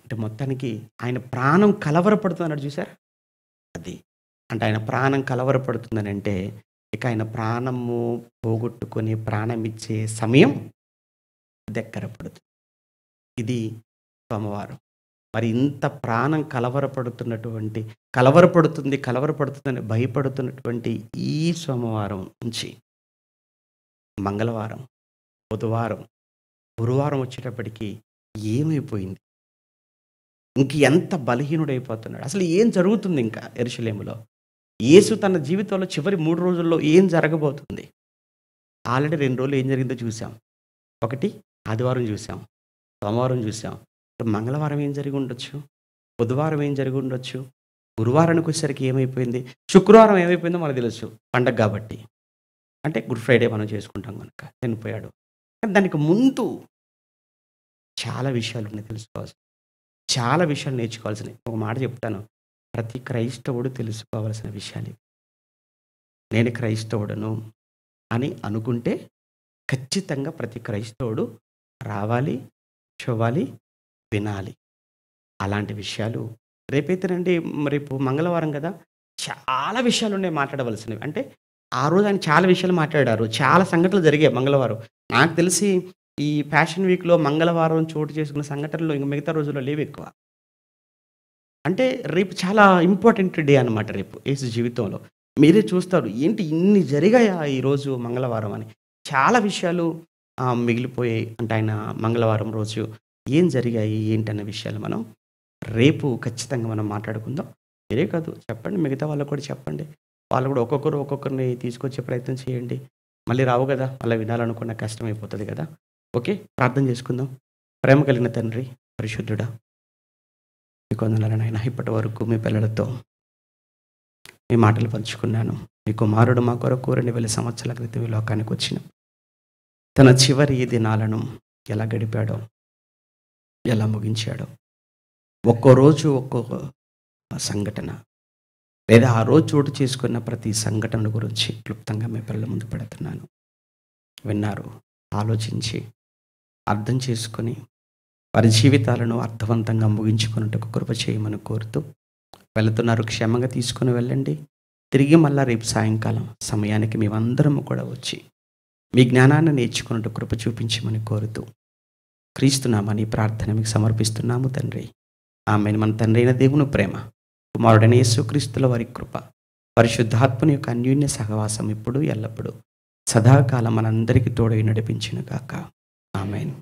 అంటే మొత్తానికి ఆయన ప్రాణం కలవరపడుతుందన్నాడు చూసారా? అది. అంటే ఆయన ప్రాణం కలవరపడుతుందని అంటే, ఇక ఆయన ప్రాణము పోగొట్టుకొని ప్రాణమిచ్చే సమయం దగ్గర పడుతుంది. ఇది సోమవారం. మరి ఇంత ప్రాణం కలవరపడుతుందని భయపడుతున్నటువంటి ఈ సోమవారం నుంచి మంగళవారం, బుధవారం, గురువారం వచ్చేటప్పటికి ఏమైపోయింది? ఇంక ఎంత బలహీనుడైపోతున్నాడు? అసలు ఏం జరుగుతుంది ఇంకా యెరూషలేములో? యేసు తన జీవితంలో చివరి 3 రోజుల్లో ఏం జరగబోతుంది? ఆల్రెడీ 2 రోజులు ఏం జరిగిందో చూసాం. ఒకటి ఆదివారం చూసాం, సోమవారం చూసాం. మంగళవారం ఏం జరిగి ఉండొచ్చు? బుధవారం ఏం జరిగి ఉండొచ్చు? గురువారానికి వచ్చేసరికి ఏమైపోయింది? శుక్రవారం ఏమైపోయిందో మనకు తెలుసు, పండగ కాబట్టి. అంటే గుడ్ ఫ్రైడే మనం చేసుకుంటాం కనుక చనిపోయాడు. కానీ దానికి ముందు చాలా విషయాలున్నాయి తెలుసుకోవాల్సినవి. చాలా విషయాలు నేర్చుకోవాల్సినవి. ఒక మాట చెప్తాను. ప్రతి క్రైస్తవుడు తెలుసుకోవాల్సిన విషయాలు. నేను క్రైస్తవుడను అని అనుకుంటే ఖచ్చితంగా ప్రతి క్రైస్తవుడు రావాలి, చూడాలి, వినాలి. అలాంటి విషయాలు రేపైతేనండి, రేపు మంగళవారం కదా! చాలా విషయాలున్నాయి మాట్లాడవలసినవి. అంటే ఆ రోజు ఆయన చాలా విషయాలు మాట్లాడారు. చాలా సంఘటనలు జరిగాయి మంగళవారం. నాకు తెలిసి ఈ ఫ్యాషన్ వీక్‌లో మంగళవారం చోటు చేసుకున్న సంఘటనలు ఇంక మిగతా రోజుల్లో లేవెక్కువ. అంటే రేపు చాలా ఇంపార్టెంట్ డే అనమాట రేపు యేసు జీవితంలో. మీరే చూస్తారు. ఏంటి ఇన్ని జరిగాయా ఈరోజు మంగళవారం అని. చాలా విషయాలు మిగిలిపోయాయి. అంటే ఆయన మంగళవారం రోజు ఏం జరిగాయి, ఏంటన్న విషయాలు మనం రేపు ఖచ్చితంగా మనం మాట్లాడుకుందాం. మీరే కాదు చెప్పండి, మిగతా వాళ్ళకి కూడా చెప్పండి. వాళ్ళు కూడా ఒక్కొక్కరిని తీసుకొచ్చే ప్రయత్నం చేయండి. మళ్ళీ రావు కదా! అలా వినాలనుకున్న కష్టమైపోతది కదా! ఓకే. ప్రార్థన చేసుకుందాం. ప్రేమ కలిగిన తండ్రి, పరిశుద్ధుడా, మీకు వందనాలు నాయనా. ఇప్పటి వరకు మీ పిల్లలతో మీ మాటలు పంచుకున్నాను. మీ కుమారుడు మా కొరకు 2000 సంవత్సరాల క్రితం ఈ లోకానికి వచ్చిన తన చివరి దినాలను ఎలా గడిపాడో, ఎలా ముగించాడో, ఒక్కో రోజు ఒక్కొక్క సంఘటన లేదా ఆ రోజు చోటు చేసుకున్న ప్రతి సంఘటన గురించి క్లుప్తంగా మీ పిల్లల ముందు పెడుతున్నాను. విన్నారు, ఆలోచించి, అర్థం చేసుకొని వారి జీవితాలను అర్థవంతంగా ముగించుకున్నట్టుకు కృప చేయమని కోరుతూ వెళుతున్నారు. క్షేమంగా తీసుకుని వెళ్ళండి. తిరిగి మళ్ళా రేపు సాయంకాలం సమయానికి మేమందరము కూడా వచ్చి మీ జ్ఞానాన్ని నేర్చుకున్నట్టు కృప చూపించమని కోరుతూ క్రీస్తునామని ప్రార్థన మీకు సమర్పిస్తున్నాము తండ్రి. ఆమెను. మన తండ్రి అయిన దేవుని ప్రేమ, కుమారుడైన యేసుక్రీస్తుల వారి కృప, పరిశుద్ధాత్మని యొక్క అన్యోన్య సహవాసం ఇప్పుడు ఎల్లప్పుడూ సదాకాలం మనందరికీ తోడై నడిపించును గాక. ఆమేన్.